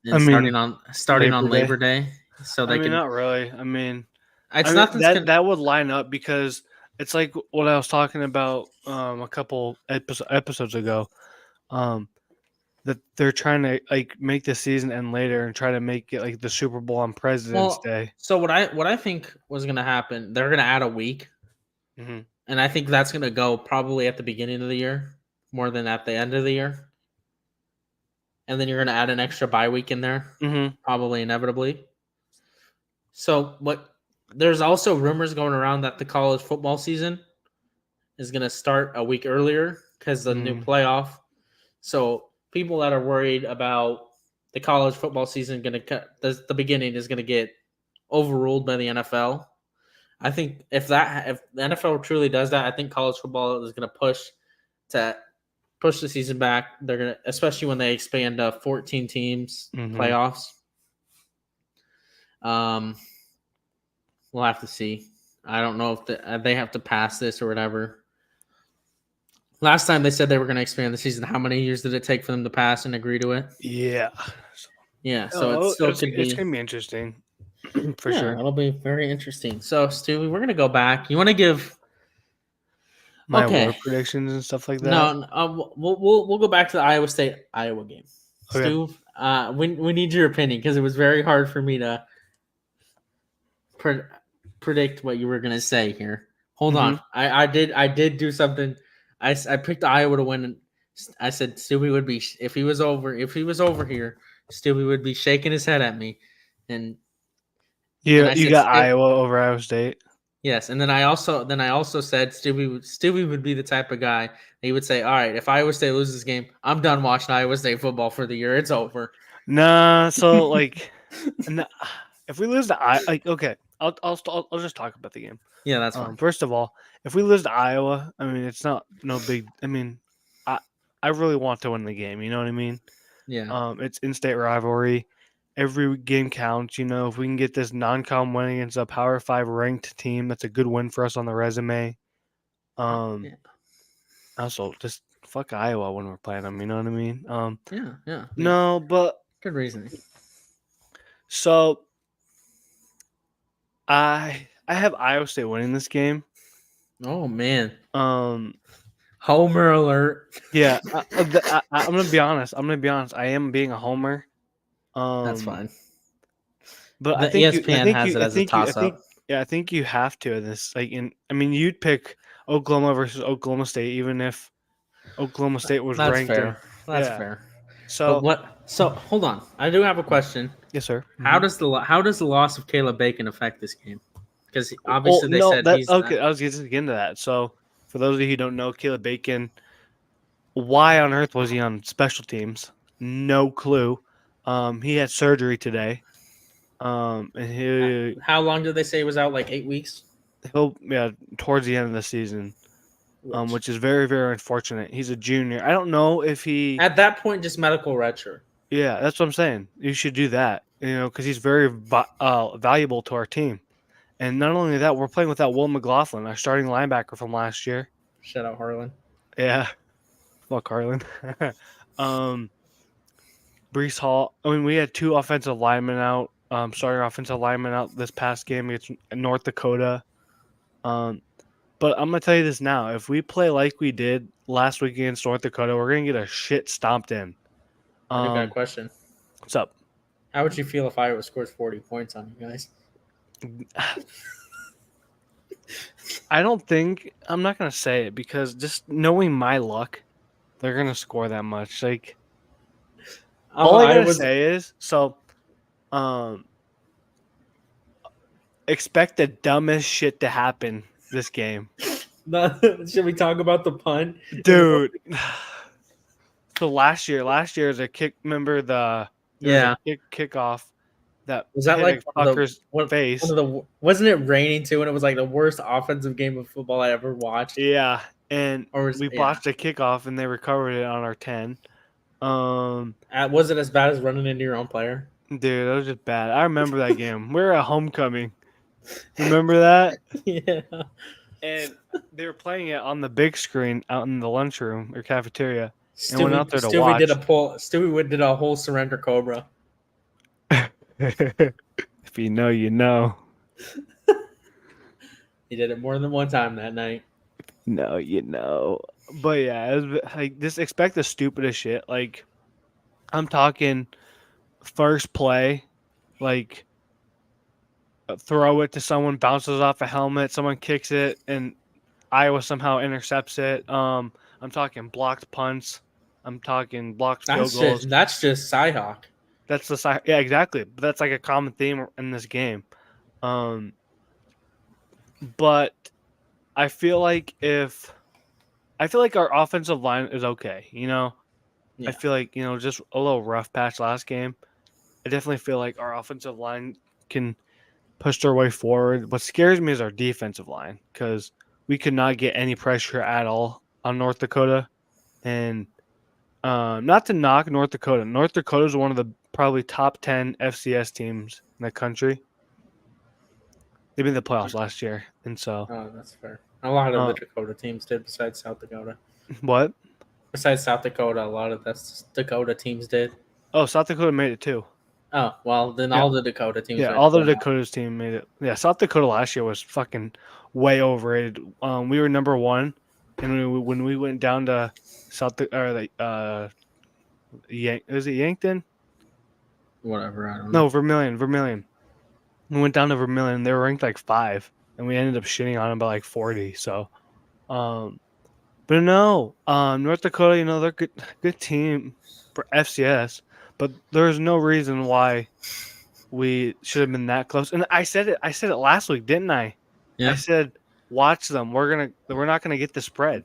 and I mean, starting on Labor Day, so they can. not really. I mean, It's nothing that would line up because it's like what I was talking about a couple episodes ago. That they're trying to like make the season end later and try to make it like the Super Bowl on President's Day. So what I think was going to happen, they're going to add a week, Mm-hmm. and I think that's going to go probably at the beginning of the year more than at the end of the year, and then you're going to add an extra bye week in there, probably inevitably. So there's also rumors going around that the college football season is going to start a week earlier because the new playoff. So people that are worried about the college football season going to cut the beginning is going to get overruled by the NFL. I think if the NFL truly does that, I think college football is going to push the season back. They're going to, especially when they expand to 14 teams playoffs. We'll have to see. I don't know if they have to pass this or whatever. Last time they said they were going to expand the season. How many years did it take for them to pass and agree to it? Yeah. Yeah, so it still could be. It's going to be interesting for sure. It'll be very interesting. So, Stewie, we're going to go back. You want to give my war predictions and stuff like that? No, we'll go back to the Iowa State-Iowa game. Okay. Stu, we need your opinion because it was very hard for me to predict what you were going to say here. Hold on. I did do something. I picked Iowa to win. I said Stewie would be if he was over here. Stewie would be shaking his head at me, and you got Iowa over Iowa State. Yes, and then I also said Stewie would be the type of guy he would say, "All right, if Iowa State loses this game, I'm done watching Iowa State football for the year. It's over." Nah, so like, if we lose to okay, I'll just talk about the game. Yeah, that's fine. First of all, if we lose to Iowa, I mean, it's no big. I mean, I really want to win the game. You know what I mean? Yeah. It's in-state rivalry. Every game counts. You know, if we can get this non-con win against a Power 5 ranked team, that's a good win for us on the resume. Also, just fuck Iowa when we're playing them. You know what I mean? Yeah. No, but good reasoning. So, I have Iowa State winning this game. Oh man. Homer alert. Yeah, I'm gonna be honest. I am being a homer. That's fine. But the ESPN has it as a toss-up. I think you have to in this. You'd pick Oklahoma versus Oklahoma State, even if Oklahoma State was ranked. Fair. That's fair. So So hold on. I do have a question. Yes, sir. How does the loss of Caleb Bacon affect this game? Because obviously he's okay. I was going to get into that. So for those of you who don't know, Caleb Bacon, why on earth was he on special teams? No clue. He had surgery today. And how long did they say he was out? Like 8 weeks. Towards the end of the season, which is very, very unfortunate. He's a junior. I don't know if he at that point just medical redshirt. Yeah, that's what I'm saying. You should do that. Because he's very valuable to our team. And not only that, we're playing without Will McLaughlin, our starting linebacker from last year. Shout out Harlan. Yeah, fuck Harlan. Brees Hall. I mean, we had two offensive linemen out. Starting offensive linemen out this past game against North Dakota. But I'm gonna tell you this now: if we play like we did last week against North Dakota, we're gonna get a shit stomped in. I do got a question. What's up? How would you feel if Iowa scores 40 points on you guys? I don't think I'm not gonna say it because just knowing my luck, they're gonna score that much. Like all I gotta say is expect the dumbest shit to happen this game. Should we talk about the punt? Dude. So last year as a kick, remember there was a kickoff that Was that hit like a fucker's face. Wasn't it raining too? And it was like the worst offensive game of football I ever watched. Yeah, and we botched a kickoff and they recovered it on our 10. Was it as bad as running into your own player? Dude, that was just bad. I remember that game. We were at homecoming. Remember that? Yeah. And they were playing it on the big screen out in the lunchroom or cafeteria. And went out there to Stewie watch. Stewie did a whole surrender cobra. If you know, you know. He did it more than one time that night. No, you know. But yeah, it was, like just expect the stupidest shit. Like I'm talking first play, like throw it to someone, bounces off a helmet, someone kicks it, and Iowa somehow intercepts it. I'm talking blocked punts. I'm talking blocked field goals. That's just Cyhawk. That's the yeah, exactly. But that's like a common theme in this game. But I feel like our offensive line is okay. You know, I feel like just a little rough patch last game. I definitely feel like our offensive line can push their way forward. What scares me is our defensive line because we could not get any pressure at all on North Dakota. And not to knock North Dakota. North Dakota is one of the probably top 10 FCS teams in the country. They made the playoffs last year, and so. Oh, that's fair. A lot of the Dakota teams did, besides South Dakota. What? Besides South Dakota, a lot of the Dakota teams did. Oh, South Dakota made it too. Oh, well, then all the Dakota teams. Yeah, all the Dakota's team made it. Yeah, South Dakota last year was fucking way overrated. We were number 1, and when we went down to is it Yankton? Whatever, I don't know. No, Vermilion. We went down to Vermilion. They were ranked like 5, and we ended up shitting on them by like 40. So, but no, North Dakota, they're good team for FCS, but there's no reason why we should have been that close. And I said it last week, didn't I? Yeah. I said, watch them. We're not gonna get the spread.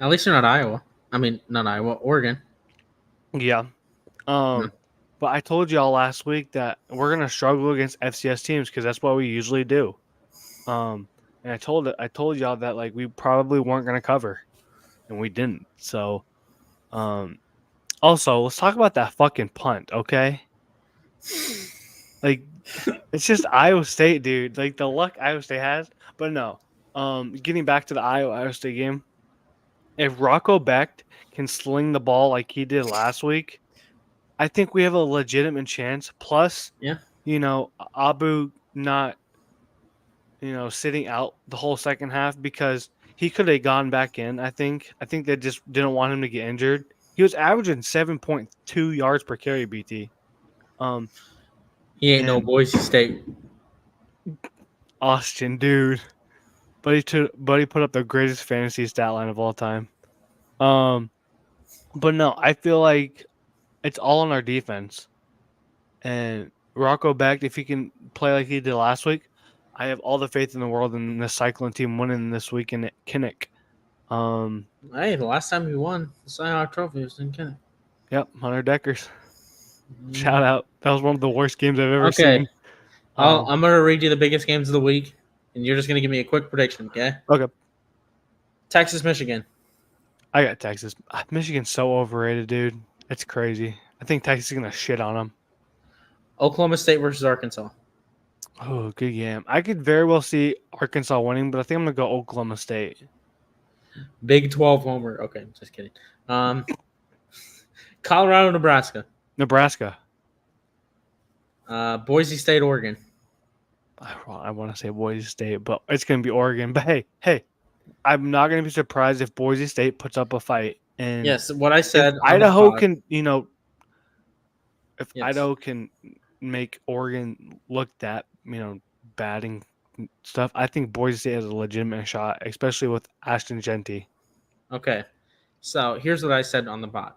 At least you're not Iowa. I mean, not Iowa, Oregon. Yeah. But I told y'all last week that we're gonna struggle against FCS teams because that's what we usually do. And I told y'all that like we probably weren't gonna cover, and we didn't. So, also let's talk about that fucking punt, okay? Like, it's just Iowa State, dude. Like the luck Iowa State has, but no. Getting back to the Iowa State game, if Rocco Becht can sling the ball like he did last week, I think we have a legitimate chance. Plus, Abu not, sitting out the whole second half because he could have gone back in. I think they just didn't want him to get injured. He was averaging 7.2 yards per carry, BT. He ain't no Boise State. Austin, dude. Buddy put up the greatest fantasy stat line of all time. But no, I feel like it's all on our defense. And Rocco Becht, if he can play like he did last week, I have all the faith in the world in the Cyclone team winning this week in Kinnick. Hey, the last time we won the Cyhawk Trophy was in Kinnick. Yep, Hunter Deckers. Shout out. That was one of the worst games I've ever seen. I'm going to read you the biggest games of the week, and you're just going to give me a quick prediction, okay? Okay. Texas, Michigan. I got Texas. Michigan's so overrated, dude. It's crazy. I think Texas is going to shit on them. Oklahoma State versus Arkansas. Oh, good game. I could very well see Arkansas winning, but I think I'm going to go Oklahoma State. Big 12 homer. Okay, just kidding. Colorado, Nebraska. Nebraska. Boise State, Oregon. I want to say Boise State, but it's going to be Oregon. But hey. I'm not going to be surprised if Boise State puts up a fight. And Yes, what I if said on the Idaho pod. can, if Yes. Idaho can make Oregon look that, batting stuff, I think Boise State has a legitimate shot, especially with Ashton Genty. Okay. So here's what I said on the pod.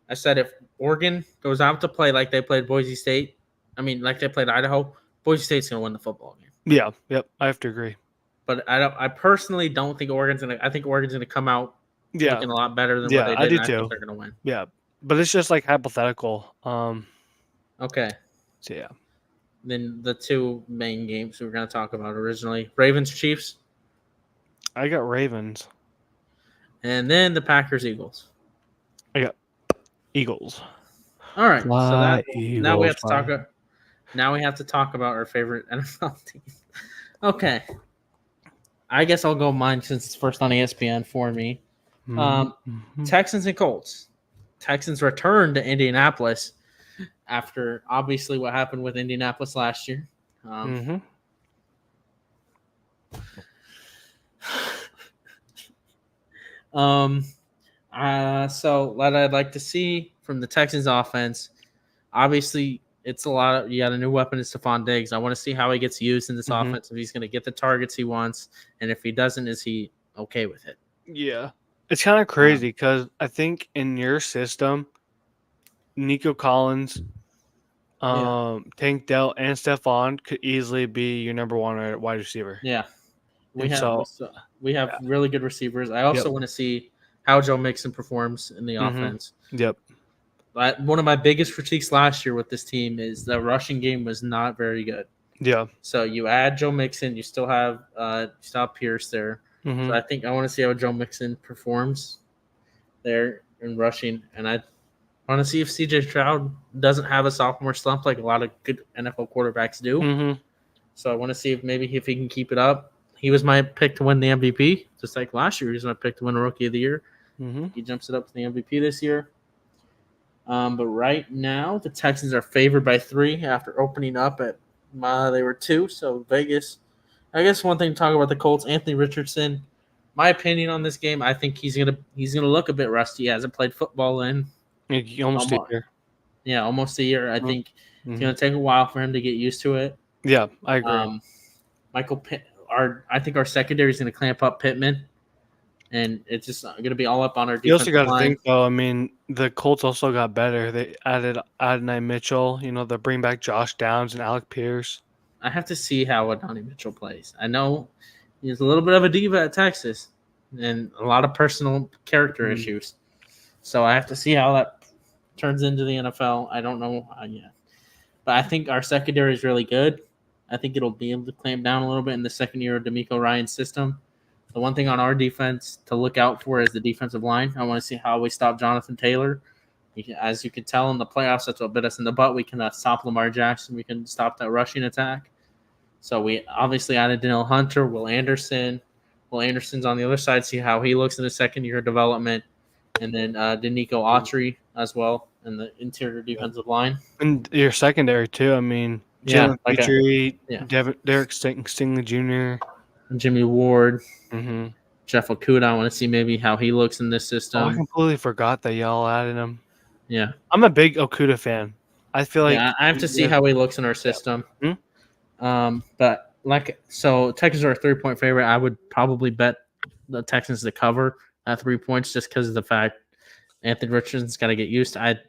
I said if Oregon goes out to play like they played Boise State, like they played Idaho, Boise State's gonna win the football game. Yeah, yep, I have to agree. But I personally don't think Oregon's gonna. I think Oregon's gonna come out Yeah, looking a lot better than what yeah, they I did, do and I think too. they're gonna win. Yeah, but it's just like hypothetical. Okay. So yeah, Then the two main games we were gonna talk about originally: Ravens Chiefs, I got Ravens. and then the Packers Eagles. I got Eagles. All right. So Fly, now we Eagles, have to fly. talk. Now we have to talk about our favorite NFL team. Okay. I guess I'll go mine since it's first on ESPN for me. Mm-hmm. Texans and Colts. Texans returned to Indianapolis after obviously what happened with Indianapolis last year. Mm-hmm. So what I'd like to see from the Texans offense, obviously it's a lot of, you got a new weapon in Stephon Diggs. I want to see how he gets used in this Mm-hmm. offense, if he's going to get the targets he wants, and if he doesn't, is he okay with it? Yeah, it's kind of crazy because I think in your system, Nico Collins, Tank Dell, and Stephon could easily be your number one wide receiver. Yeah. We And have so, we have yeah. really good receivers. I also Yep. want to see how Joe Mixon performs in the Mm-hmm. offense. Yep. One of my biggest critiques last year with this team is the rushing game was not very good. Yeah. So you add Joe Mixon, you still have Pierce there. Mm-hmm. So I want to see how Joe Mixon performs there in rushing, and I want to see if CJ Stroud doesn't have a sophomore slump like a lot of good NFL quarterbacks do. Mm-hmm. So I want to see if he can keep it up. He was my pick to win the MVP, just like last year. He was my pick to win a Rookie of the Year. Mm-hmm. He jumps it up to the MVP this year. But right now, the Texans are favored by 3 after opening up at they were 2. So Vegas. I guess one thing to talk about the Colts, Anthony Richardson. My opinion on this game, I think he's gonna look a bit rusty. He hasn't played football in Almost a year. almost a year. I think Mm-hmm. it's gonna take a while for him to get used to it. Yeah, I agree. I think our secondary is gonna clamp up Pittman, and it's just gonna be all up on our You also defensive got to line. think though. I mean, the Colts also got better. They added Adonai Mitchell. They bring back Josh Downs and Alec Pierce. I have to see how Adonai Mitchell plays. I know he's a little bit of a diva at Texas, and a lot of personal character issues. So I have to see how that turns into the NFL. I don't know yet, but I think our secondary is really good. I think it'll be able to clamp down a little bit in the second year of D'Amico Ryan's system. The one thing on our defense to look out for is the defensive line. I want to see how we stop Jonathan Taylor. As you can tell in the playoffs, that's what bit us in the butt. We can stop Lamar Jackson. We can stop that rushing attack. So we obviously added Daniel Hunter, Will Anderson. Will Anderson's on the other side, see how he looks in the second year of development. And then Danico Autry as well in the interior defensive line. And your secondary too. I mean, Jalen Petrie, Derek Stingley Jr., Jimmy Ward, mm-hmm. Jeff Okuda. I want to see maybe how he looks in this system. Oh, I completely forgot that y'all added him. Yeah, I'm a big Okuda fan. I feel like I have to see how he looks in our system. Yeah. But Texans are a 3-point favorite. I would probably bet the Texans to cover at 3 points just because of the fact Anthony Richardson's got to get used to.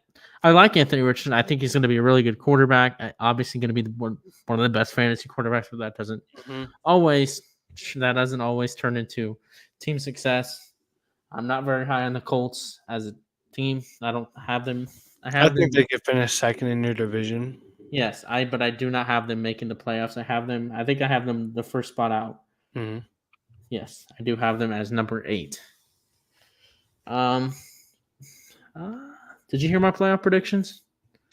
I like Anthony Richardson. I think he's going to be a really good quarterback. Obviously, going to be one of the best fantasy quarterbacks, but that doesn't always turn into team success. I'm not very high on the Colts as a team. I don't have them. I think they could finish second in your division. Yes, but I do not have them making the playoffs. I think I have them the first spot out. Mm-hmm. Yes, I do have them as number 8. Did you hear my playoff predictions?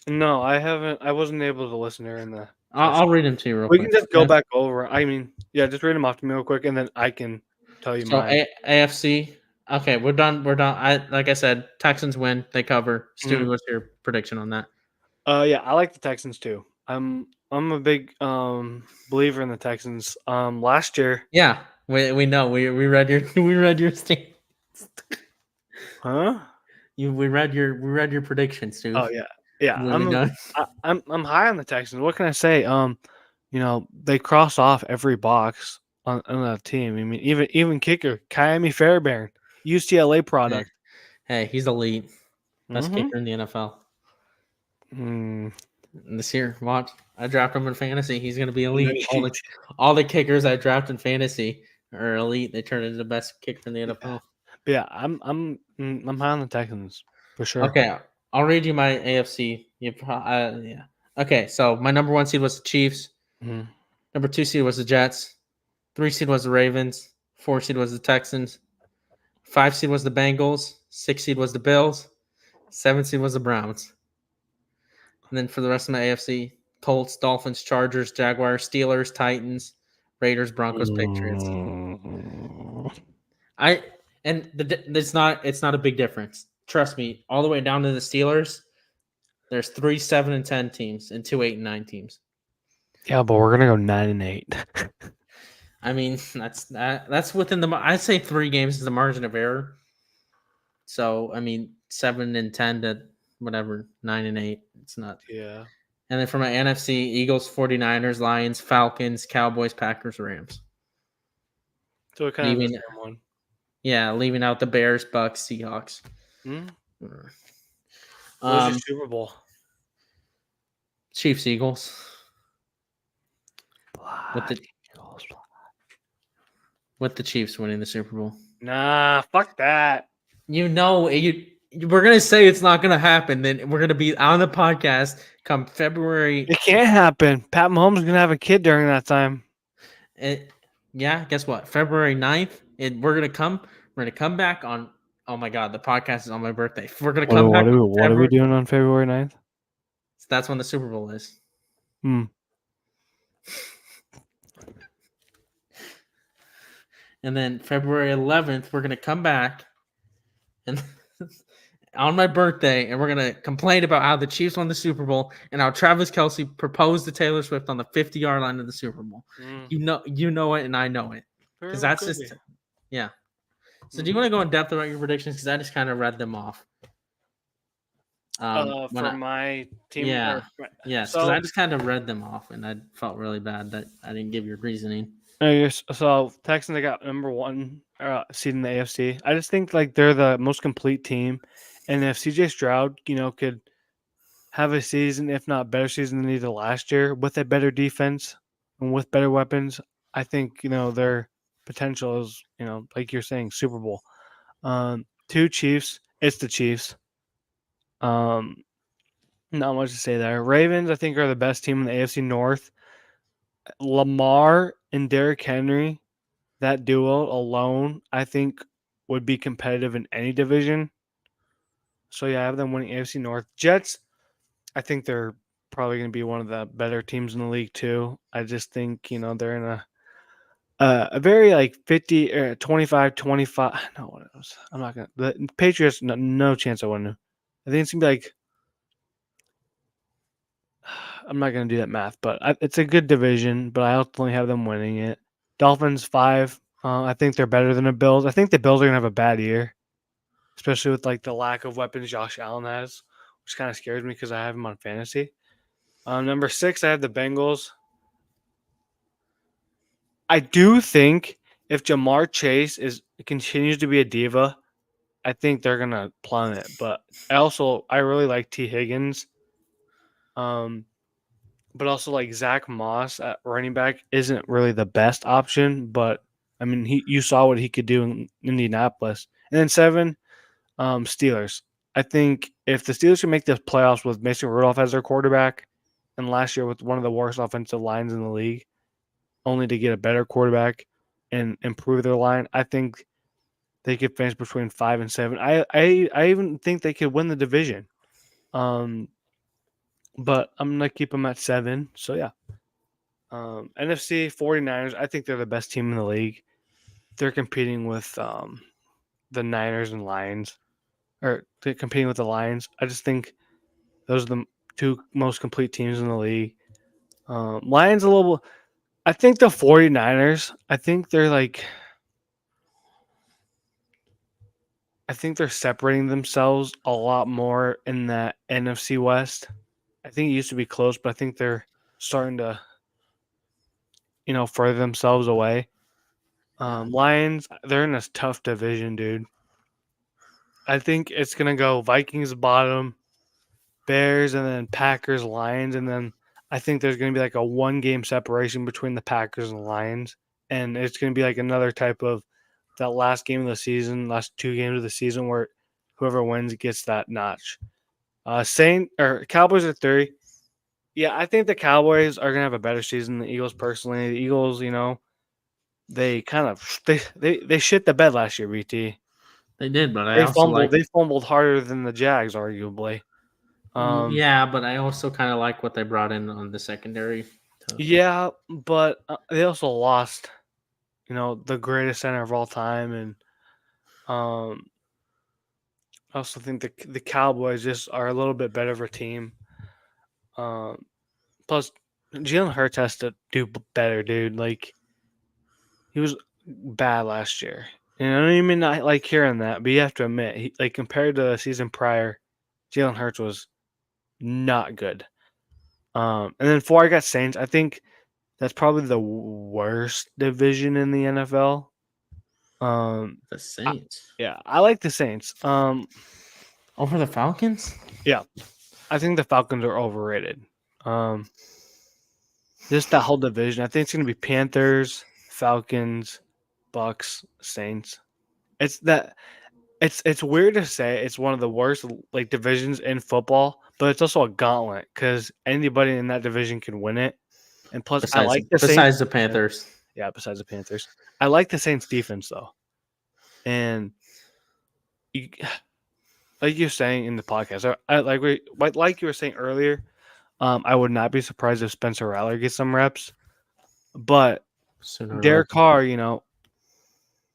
No, I haven't. I wasn't able to listen during the. I'll read them to you real quick. We can just go back over. I mean, yeah, just read them off to me real quick, and then I can tell you mine. AFC. Okay, we're done. Like I said, Texans win. They cover. Stewie, what's your prediction on that? Yeah, I like the Texans too. I'm a big believer in the Texans. Last year, yeah, We know we read your we read your Huh? we read your predictions, Stu. Oh yeah, yeah. We know. I'm high on the Texans. What can I say? They cross off every box on that team. I mean, even kicker Kyami Fairbairn, UCLA Hey, product. hey, he's elite, best Mm-hmm. kicker in the NFL. Mm. This year, watch. I draft him in fantasy. He's gonna be No, elite. All the kickers I draft in fantasy are elite. They turn into the best kicker in the yeah, NFL. but yeah. I'm high on the Texans for sure. Okay, I'll read you my AFC. Yeah. Okay, so my number one seed was the Chiefs. Mhm. Number two seed was the Jets. Three seed was the Ravens. Four seed was the Texans. Five seed was the Bengals. Six seed was the Bills. Seven seed was the Browns. And then for the rest of my AFC, Colts, Dolphins, Chargers, Jaguars, Steelers, Titans, Raiders, Broncos, Patriots. Mm. I and it's not a big difference. Trust me, all the way down to the Steelers, there's 3, 7, and 10 teams and 2, 8, and 9 teams. Yeah, but we're gonna go 9-8. I mean, that's within the. I'd say 3 games is the margin of error. So I mean, 7 and 10 to whatever 9 and 8. It's not. Yeah. And then for my NFC, Eagles, 49ers, Lions, Falcons, Cowboys, Packers, Rams. So it kind of the Leaving, same one. yeah, leaving out the Bears, Bucks, Seahawks. Hmm? What was your Um, Super Bowl? Chiefs, Eagles. With the with the Chiefs winning the Super Bowl. Nah, fuck that. You know, we're gonna say it's not gonna happen. Then we're gonna be on the podcast come February. It can't happen. Pat Mahomes is gonna have a kid during that time. Yeah, guess what? February 9th, we're gonna come. We're gonna come back on. Oh my God, the podcast is on my birthday. We're gonna come back on What are we February. doing on February 9th? That's when the Super Bowl is. Hmm. And then February 11th, we're gonna come back and on my birthday, and we're gonna complain about how the Chiefs won the Super Bowl and how Travis Kelsey proposed to Taylor Swift on the 50-yard line of the Super Bowl. Mm. You know it, and I know it Very because well that's could just be. yeah. So do you want to go in depth about your predictions? Because I just kind of read them off. For my team. Yeah, yes, because So I just kind of read them off, and I felt really bad that I didn't give your reasoning. so Texans they got number one seed in the AFC. I just think like they're the most complete team, and if CJ Stroud, could have a season, if not better season than he did last year, with a better defense and with better weapons, I think their potential is like you're saying Super Bowl. Two Chiefs, it's the Chiefs. Not much to say there. Ravens, I think, are the best team in the AFC North. Lamar and Derrick Henry, that duo alone, I think, would be competitive in any division. So yeah, I have them winning AFC North. Jets, I think they're probably going to be one of the better teams in the league too. I just think they're in a very like 50 or 25 25. No, what it was. I'm not gonna. The Patriots, no chance I win. I think it's gonna be like. I'm not gonna do that math, but it's a good division. But I ultimately have them winning it. Dolphins 5. I think they're better than the Bills. I think the Bills are gonna have a bad year, especially with like the lack of weapons Josh Allen has, which kind of scares me because I have him on fantasy. Number 6, I have the Bengals. I do think if Jamar Chase continues to be a diva, I think they're gonna plummet. But I really like T Higgins. But also like Zach Moss at running back isn't really the best option. But I mean, you saw what he could do in Indianapolis. And then 7, Steelers. I think if the Steelers can make the playoffs with Mason Rudolph as their quarterback, and last year with one of the worst offensive lines in the league, only to get a better quarterback and improve their line, I think they could finish between 5 and 7. I even think they could win the division. But I'm gonna keep them at 7. So yeah. NFC 49ers, I think they're the best team in the league. They're competing with the Niners and Lions, or they're competing with the Lions. I just think those are the two most complete teams in the league. Lions a little. I think the 49ers, I think they're separating themselves a lot more in that NFC West. I think it used to be close, but I think they're starting to, further themselves away. Yeah. Lions, they're in a tough division, dude. I think it's gonna go Vikings bottom, Bears, and then Packers, Lions, and then I think there's gonna be like a 1 game separation between the Packers and Lions, and it's gonna be like another type of that last game of the season, last 2 games of the season, where whoever wins gets that notch. Saint or Cowboys are 3. Yeah, I think the Cowboys are gonna have a better season than the Eagles. Personally, the Eagles, they kind of they shit the bed last year. BT. They did, but I They also fumbled. like. They fumbled harder than the Jags, arguably. Yeah, but I also kind of like what they brought in on the secondary. To, Yeah, but they also lost, the greatest center of all time, and um, I also think the Cowboys just are a little bit better of a team. Um, Plus, Jalen Hurts has to do better, dude. Like he was bad last year, and I don't even not like hearing that, but you have to admit, like compared to the season prior, Jalen Hurts was not good. And then 4, I got Saints. I think that's probably the worst division in the NFL. the I, Saints yeah, I like the Saints. over the Falcons. Yeah, I think the Falcons are overrated. Um, just that whole division. I think it's gonna be Panthers, Falcons, Bucks, Saints. It's that it's weird to say it's one of the worst like divisions in football, but it's also a gauntlet because anybody in that division can win it. And plus, I Besides, like the Saints. besides the Panthers, Yeah, besides the Panthers, I like the Saints defense though, and you, like you're saying in the podcast, like you were saying earlier. I would not be surprised if Spencer Rattler gets some reps, but sooner or Derek later. Carr,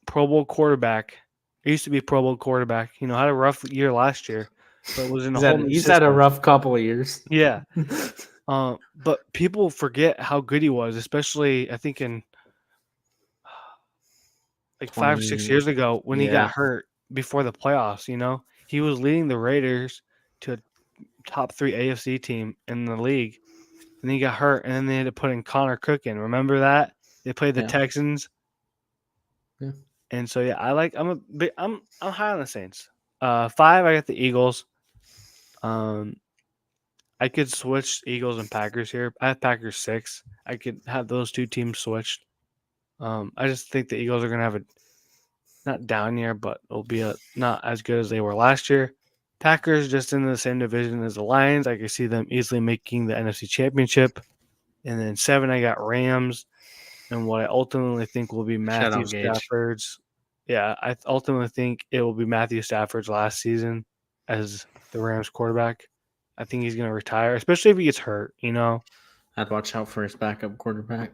Pro Bowl quarterback. He used to be a Pro Bowl quarterback. Had a rough year last year, but was in a whole new He's had a system. rough couple of years. Yeah. But people forget how good he was, especially I think in like 5 or 6 20, years ago when he got yeah, hurt before the playoffs. He was leading the Raiders to a top 3 AFC team in the league, and he got hurt, and then they had to put in Connor Cook in. Remember that they played the yeah, Texans, yeah. and so yeah, I'm high on the Saints. 5, I got the Eagles. Um, I could switch Eagles and Packers here. I have Packers 6. I could have those 2 teams switched. I just think the Eagles are gonna have a not down year, but it'll be not as good as they were last year. Packers just in the same division as the Lions. I could see them easily making the NFC Championship. And then 7, I got Rams, and what I ultimately think will be Shout Matthew out Gage. Stafford's. Yeah, I ultimately think it will be Matthew Stafford's last season as the Rams quarterback. I think he's going to retire, especially if he gets hurt. I'd watch out for his backup quarterback.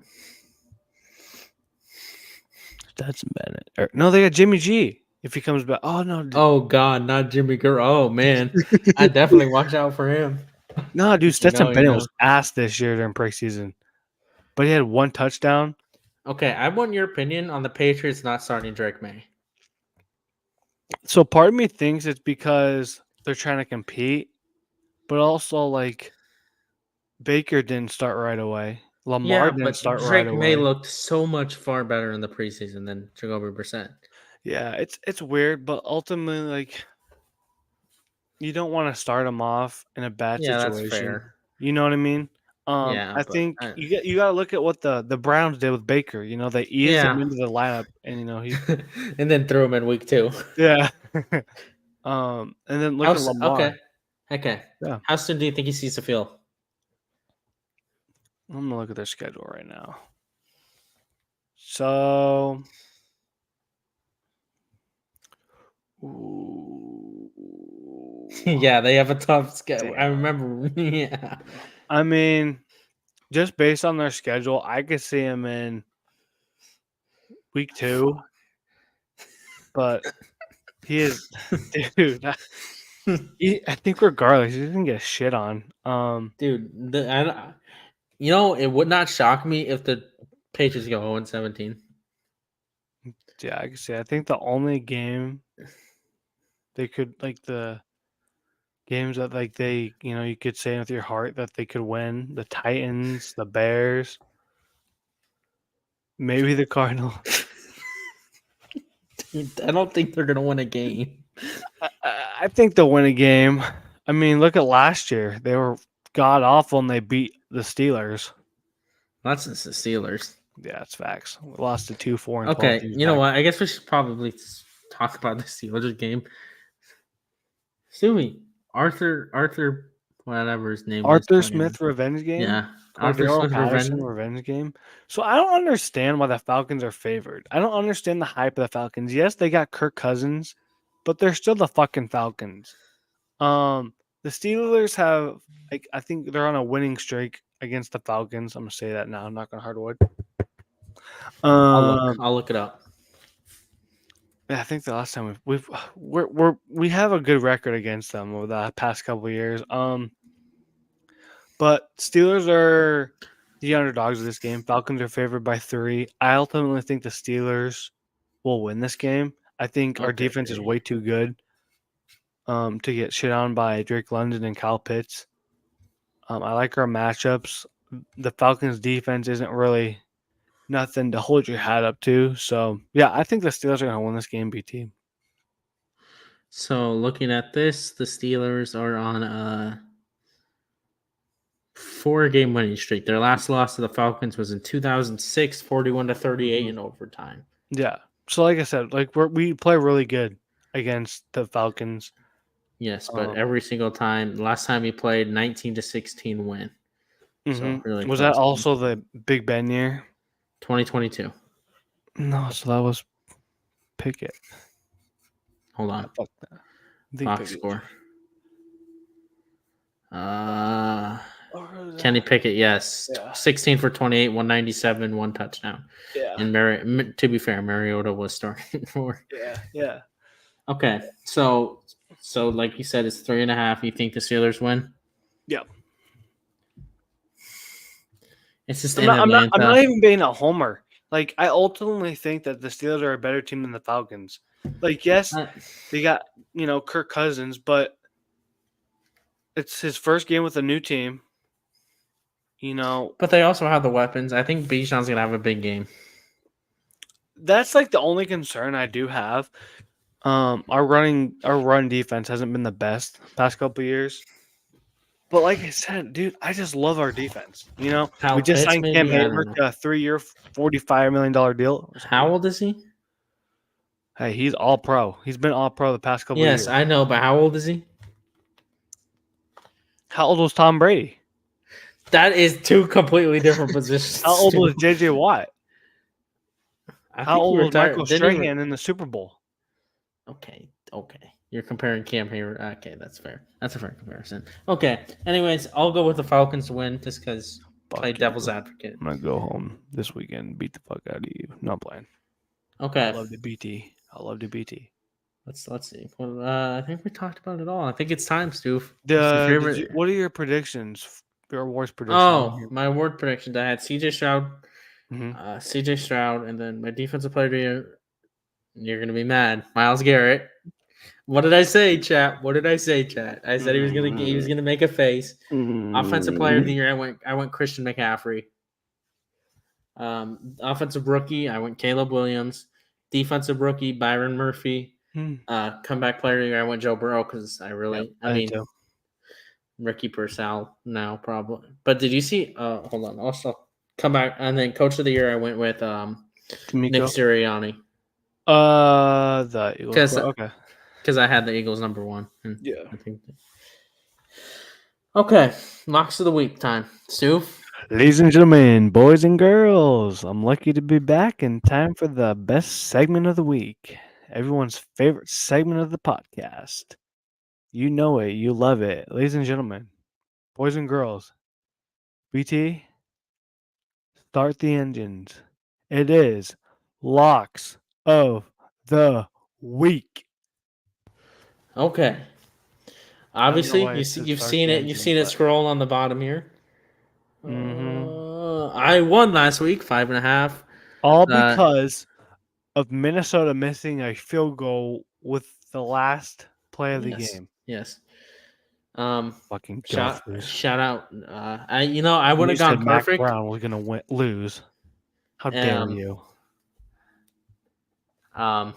That's Bennett. No, they got Jimmy G. If he comes back, oh no, Oh God, not Jimmy Garoppolo. Oh man, I definitely watch out for him. no, dude, If you know, Stetson you Bennett know. was ass this year during preseason, but he had 1 touchdown. Okay, I want your opinion on the Patriots not starting Drake May. So part of me thinks it's because they're trying to compete, but also like Baker didn't start right away. Lamar Yeah, didn't but start right Drake May away. looked so much far better in the preseason than Jacoby Brissett. Yeah, it's weird, but ultimately, like you don't want to start him off in a bad Yeah, that's situation. fair. You know what I mean? Yeah, I but think you got to look at what the Browns did with Baker. They eased him yeah, into the lineup, and he and then threw him in week 2. yeah. And then look at Okay, Lamar. okay. Yeah, How soon do you think he sees the field? I'm gonna look at their schedule right now. So, ooh, Yeah, they have a tough schedule. I damn. remember. Yeah. I mean, just based on their schedule, I could see him in week 2, but he is, dude. I think regardless, he's gonna get shit on. Dude, it would not shock me if the Patriots go 0-17. Yeah, I can see. I think the only game they could the games that they you could say with your heart that they could win the Titans, the Bears, maybe the Cardinals. Dude, I don't think they're gonna win a game. I think they'll win a game. I mean, look at last year; they were god awful and they beat the Steelers. That's just the Steelers. Yeah, it's facts. We lost to 2-4-12 Okay, years you know back. what? I guess we should probably talk about the Steelers game. Stewie, Arthur, whatever his name is, Arthur playing. Smith revenge game, Yeah, Arthur Cordero Smith Patterson revenge. revenge game. So I don't understand why the Falcons are favored. I don't understand the hype of the Falcons. Yes, they got Kirk Cousins, but they're still the fucking Falcons. The Steelers have I think they're on a winning streak against the Falcons. I'm gonna say that now. I'm not gonna hardwood. I'll look it up. Yeah, I think the last time we have a good record against them over the past couple of years. But Steelers are the underdogs of this game. Falcons are favored by 3. I ultimately think the Steelers will win this game. I think our Okay, defense is great. way too good to get shit on by Drake London and Kyle Pitts. I like our matchups. The Falcons' defense isn't really nothing to hold your hat up to. So, yeah, I think the Steelers are going to win this game, BT. So looking at this, the Steelers are on a 4-game winning streak. Their last loss to the Falcons was in 2006, 41-38 in overtime. Yeah. So, like I said, we play really good against the Falcons. Yes, but every single time, last time we played, 19-16 win. So really Was close that game. also the Big Ben year? 2022. No, so that was Pickett. Hold on. Fuck that. I think Box Pickett. score. Kenny Pickett, yes. Yeah. 16 for 28, 197, 1 touchdown. Yeah. And to be fair, Mariota was starting for. Yeah. Okay, so like you said, it's 3.5. You think the Steelers win? Yeah. It's just I'm in not, I'm not. Atlanta. I'm not even being a homer. Like I ultimately think that the Steelers are a better team than the Falcons. Like yes, they got Kirk Cousins, but it's his first game with a new team. But they also have the weapons. I think Bijan's gonna have a big game. That's like the only concern I do have. Our run defense hasn't been the best past couple years. But like I said, dude, I just love our defense. Kyle We just Pitts, signed Cam maybe? I don't Hayward know. to a 3-year, $45 million deal. How old is he? Hey, he's all pro. He's been all pro the past couple of Yes, years. I know, but how old is he? How old was Tom Brady? That is 2 completely different positions. How old was JJ Watt? How old was retired. Michael Didn't he Strahan in the Super Bowl? Okay. You're comparing Cam Hayward. Okay, that's fair. That's a fair comparison. Okay. Anyways, I'll go with the Falcons to win just because play devil's advocate. I'm gonna go home this weekend and beat the fuck out of you. Not playing. Okay. I love the BT. Let's see. Well, I think we talked about it all. I think it's time, Stu. What are your predictions? Your awards predictions? Oh, my award predictions. I had CJ Stroud, Mm-hmm. CJ Stroud, and then my defensive player of the year. You're gonna be mad, Myles Garrett. What did I say, chat? I said he was gonna make a face. Offensive player of the year, I went Christian McCaffrey. Offensive rookie, I went Caleb Williams. Defensive rookie, Byron Murphy. Comeback player of the year, I went Joe Burrow because Ricky Purcell now probably. But did you see? Hold on. Also, come back and then coach of the year, I went with Nick Sirianni. The Eagles. Okay. Because I had the Eagles number 1. Yeah. I think. Okay, locks of the week time. Stu? Ladies and gentlemen, boys and girls, I'm lucky to be back in time for the best segment of the week. Everyone's favorite segment of the podcast. You know it. You love it. Ladies and gentlemen, boys and girls, BT, start the engines. It is locks of the week. Okay. Obviously, why it says you've start seen the it. engine, You've seen it but- scroll on the bottom here. Mhm. I won last week, 5.5. All Uh, because of Minnesota missing a field goal with the last play of the yes, game. yes. Fucking Shout Gophers. shout out. I would You have said gone Mac perfect. Brown was gonna lose. How dare Um, you? um,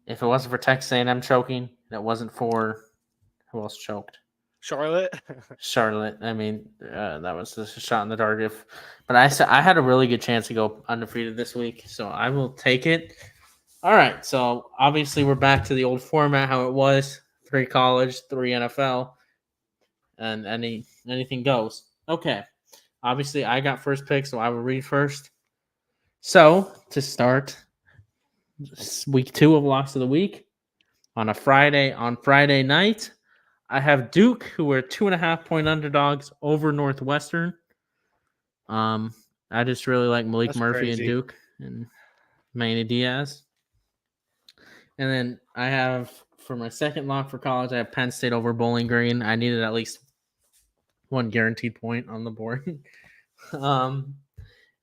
if it wasn't for Texas A&M choking, and it wasn't for who else choked? Charlotte. Charlotte. I mean, that was just a shot in the dark. But I had a really good chance to go undefeated this week, so I will take it. All right, so obviously we're back to the old format, how it was: 3 college, 3 NFL, and anything goes. Okay, obviously I got first pick, so I will read first. So to start, week 2 of Locks of the Week on Friday night. I have Duke, who are 2.5 point underdogs over Northwestern. I just really like Malik That's Murphy and crazy. Duke and Manny Diaz. And then I have for my second lock for college, I have Penn State over Bowling Green. I needed at least one guaranteed point on the board. um,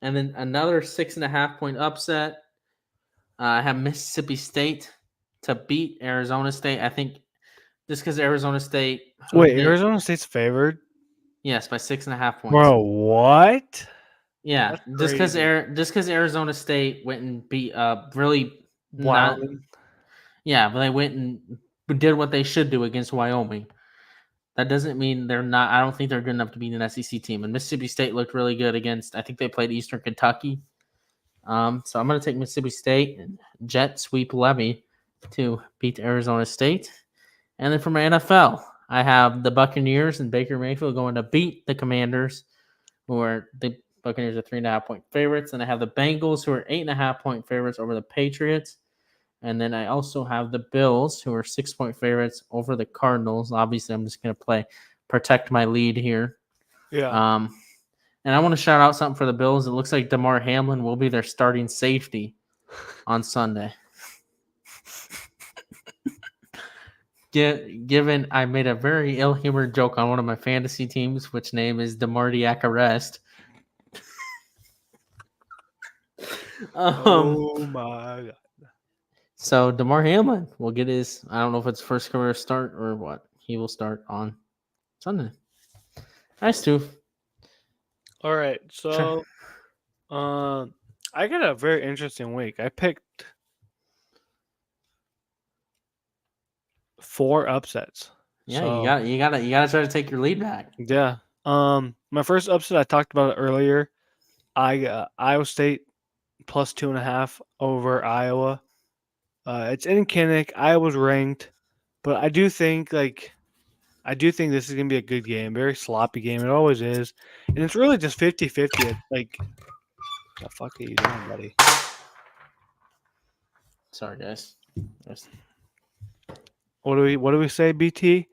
and then another 6.5 point upset. I have Mississippi State to beat Arizona State. I think just because Arizona State, who Wait, did Arizona State's favored? yes by 6.5 points. Bro, what? Yeah, That's just crazy. because Arizona State went and beat really not Wyoming. yeah, but they went and did what they should do against Wyoming. That doesn't mean they're not. I don't think they're good enough to beat an SEC team. And Mississippi State looked really good against. I think they played Eastern Kentucky. So I'm going to take Mississippi State and jet sweep Levy to beat Arizona State. And then for my NFL, I have the Buccaneers and Baker Mayfield going to beat the Commanders, who are the Buccaneers are 3.5 point favorites. And I have the Bengals, who are 8.5 point favorites over the Patriots. And then I also have the Bills, who are 6 point favorites over the Cardinals. Obviously, I'm just going to protect my lead here. Yeah. And I want to shout out something for the Bills. It looks like DeMar Hamlin will be their starting safety on Sunday. Given I made a very ill-humored joke on one of my fantasy teams, which name is DeMardiac Arrest. Oh my god. So DeMar Hamlin will get his, I don't know if it's first career start or what. He will start on Sunday. Nice, too. All right, so I got a very interesting week. I picked 4 upsets. Yeah, So you gotta try to take your lead back. yeah. My first upset I talked about it earlier. I got Iowa State plus 2.5 over Iowa. It's in Kinnick. Iowa's ranked, but I do think this is gonna be a good game. Very sloppy game. It always is, and it's really just 50-50. Like, what the fuck are you doing, buddy? Sorry, guys. What do we say, BT?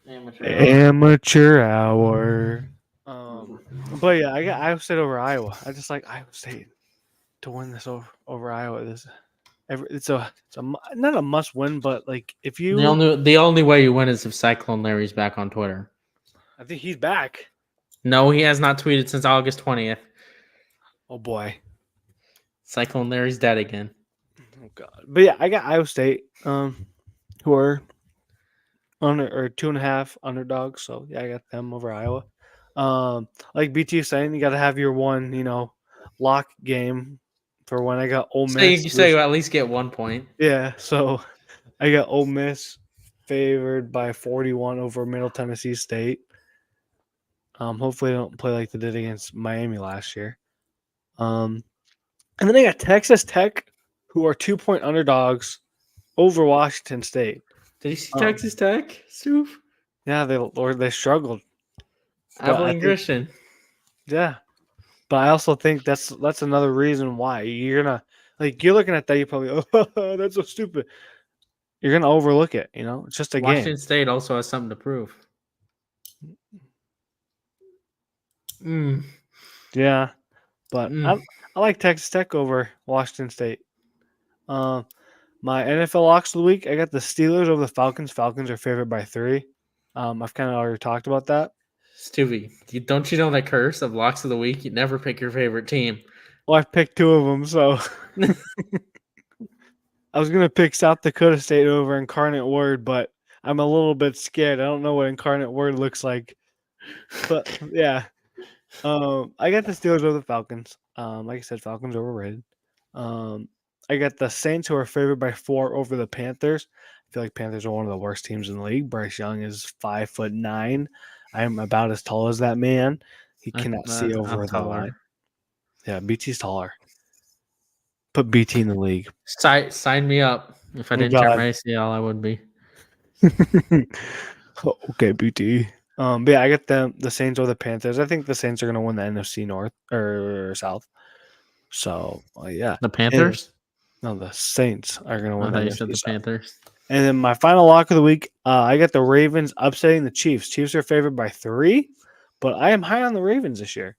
Amateur. Amateur hour. But yeah, I got Iowa State over Iowa. I just like Iowa State to win this over Iowa. It's not a must win, but like if The you, only way you win is if Cyclone Larry's back on Twitter. I think he's back. No, he has not tweeted since August 20th. Oh boy. Cyclone Larry's dead again. Oh god. But yeah, I got Iowa State, who are under or 2.5 underdogs. So yeah, I got them over Iowa. Like BT is saying, you got to have your one, lock game for when I got Ole So Miss. you at least get 1 point. Yeah, so I got Ole Miss favored by 41 over Middle Tennessee State. Hopefully they don't play like they did against Miami last year. And then I got Texas Tech, who are 2-point underdogs over Washington State. Did you see Texas Tech, Stoof? Yeah, they struggled. Abilene Christian. Yeah, but I also think that's another reason why you're looking at that. You probably that's so stupid. You're gonna overlook it. It's just a Washington game. State also has something to prove. Yeah, but I like Texas Tech over Washington State. My NFL locks of the week, I got the Steelers over the Falcons. Falcons are favored by 3. I've kind of already talked about that. Stuvie, don't you know that curse of locks of the week? You never pick your favorite team. Well, I picked 2 of them, so I was gonna pick South Dakota State over Incarnate Word, but I'm a little bit scared. I don't know what Incarnate Word looks like. But yeah. I got the Steelers over the Falcons. Like I said, Falcons overrated. I got the Saints, who are favored by 4 over the Panthers. I feel like Panthers are one of the worst teams in the league. Bryce Young is 5'9". I am about as tall as that man. He cannot see I'm over the taller. line. Yeah, BT's taller. Put BT in the league. Sign me up. If I Oh, didn't tear God. my ACL, I would be. Okay, BT. But yeah, I got the Saints over the Panthers. I think the Saints are gonna win the NFC North or South. So yeah. The And Panthers? no, the Saints are gonna I win thought the you said NFC the South. Panthers. And then my final lock of the week, I got the Ravens upsetting the Chiefs. Chiefs are favored by 3, but I am high on the Ravens this year,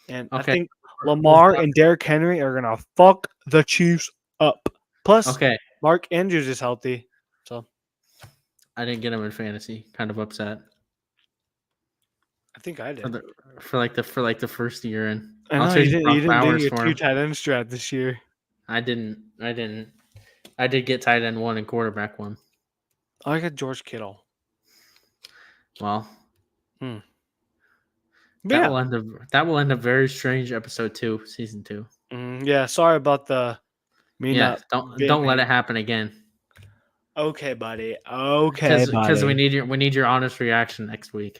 and I Okay. think Lamar and Derrick Henry are gonna fuck the Chiefs up. Plus, Okay. Mark Andrews is healthy, so I didn't get him in fantasy. Kind of upset. I think I For did. the for the first year, and I I'll know trade you you didn't. Brock You didn't do Bowers your for 2 him. tight end strat this year. I didn't. I did get tight end 1 and quarterback 1. I got George Kittle. Well, But that yeah, will end a very strange episode 2, season 2. yeah. Sorry about the me Yeah, not don't let being. it happen again. Okay, buddy. Okay, Because we buddy. need your honest reaction next week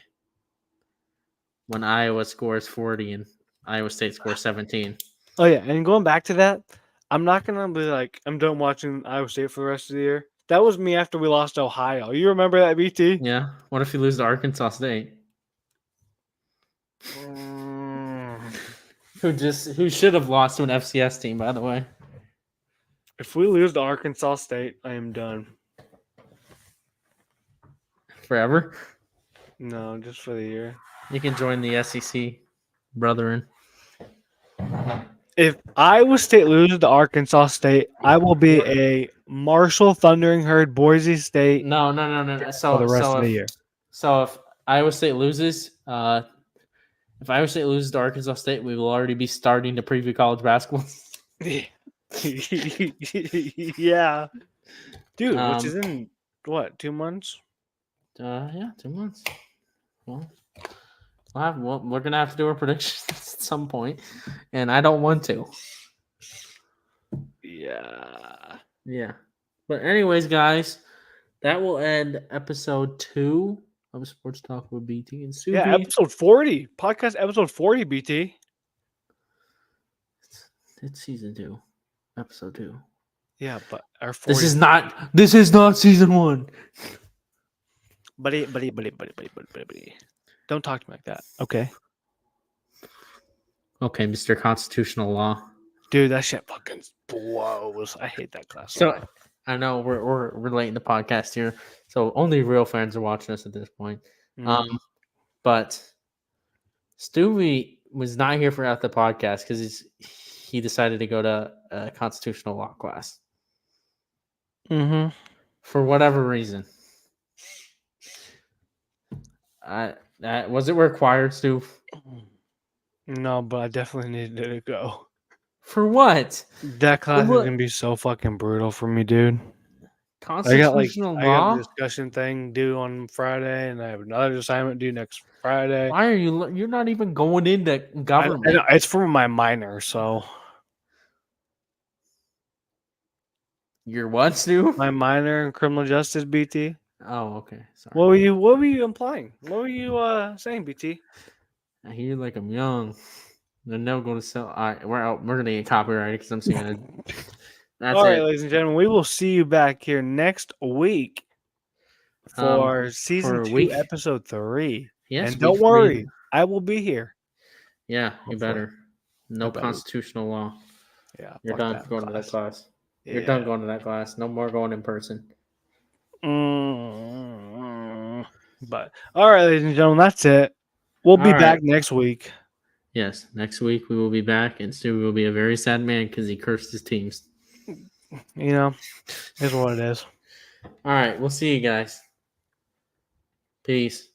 when Iowa scores 40 and Iowa State scores 17. Oh yeah, and going back to that, I'm not gonna be like I'm done watching Iowa State for the rest of the year. That was me after we lost to Ohio. You remember that, BT? Yeah. What if you lose to Arkansas State? Mm. Who should have lost to an FCS team, by the way. If we lose to Arkansas State, I am done. Forever. No, just for the year. You can join the SEC, brethren. If Iowa State loses to Arkansas State, I will be a Marshall Thundering Herd Boise State No. for the rest of the year. If Iowa State loses, if Iowa State loses to Arkansas State, we will already be starting to preview college basketball. Yeah, dude, which is Um, in what 2 months? Yeah, 2 months. Well, we're gonna have to do our predictions at some point, and I don't want to. Yeah. Yeah, but anyways, guys, that will end episode 2 of Sports Talk with BT and Subi. Yeah, episode 40. Podcast episode 40, BT. It's season 2, episode 2. Yeah, but our 40. This is not season 1. Buddy. Don't talk to me like that, okay? Okay, Mr. Constitutional Law. Dude, that shit fucking blows. I hate that class. So I know we're relating the podcast here, so only real fans are watching us at this point. But Stewie was not here for the podcast because he decided to go to a constitutional law class for whatever reason. Was it required, Stu? No, but I definitely needed to go. For what? That class is gonna be so fucking brutal for me, dude. Constitutional I got law? a discussion thing due on Friday, and I have another assignment due next Friday. Why are you're not even going into government? I know, it's for my minor, so Your what, Stu? my minor in criminal justice, BT. Oh, okay. Sorry. What were you implying? What were you saying, BT? I hear like I'm young. They're never going to sell. All right, we're going to get copyrighted because I'm seeing it. That's All right, it. ladies and gentlemen, we will see you back here next week for season 2, week. episode 3. Yes, and don't worry, I will be here. Yeah, you better. No better. constitutional law. Yeah, you're done going to that class. Yeah. You're done going to that class. No more going in person. But all right, ladies and gentlemen, that's it. We'll be back next week. Yes, next week we will be back, and Stu will be a very sad man because he cursed his teams. You know, is what it is. All right, we'll see you guys. Peace.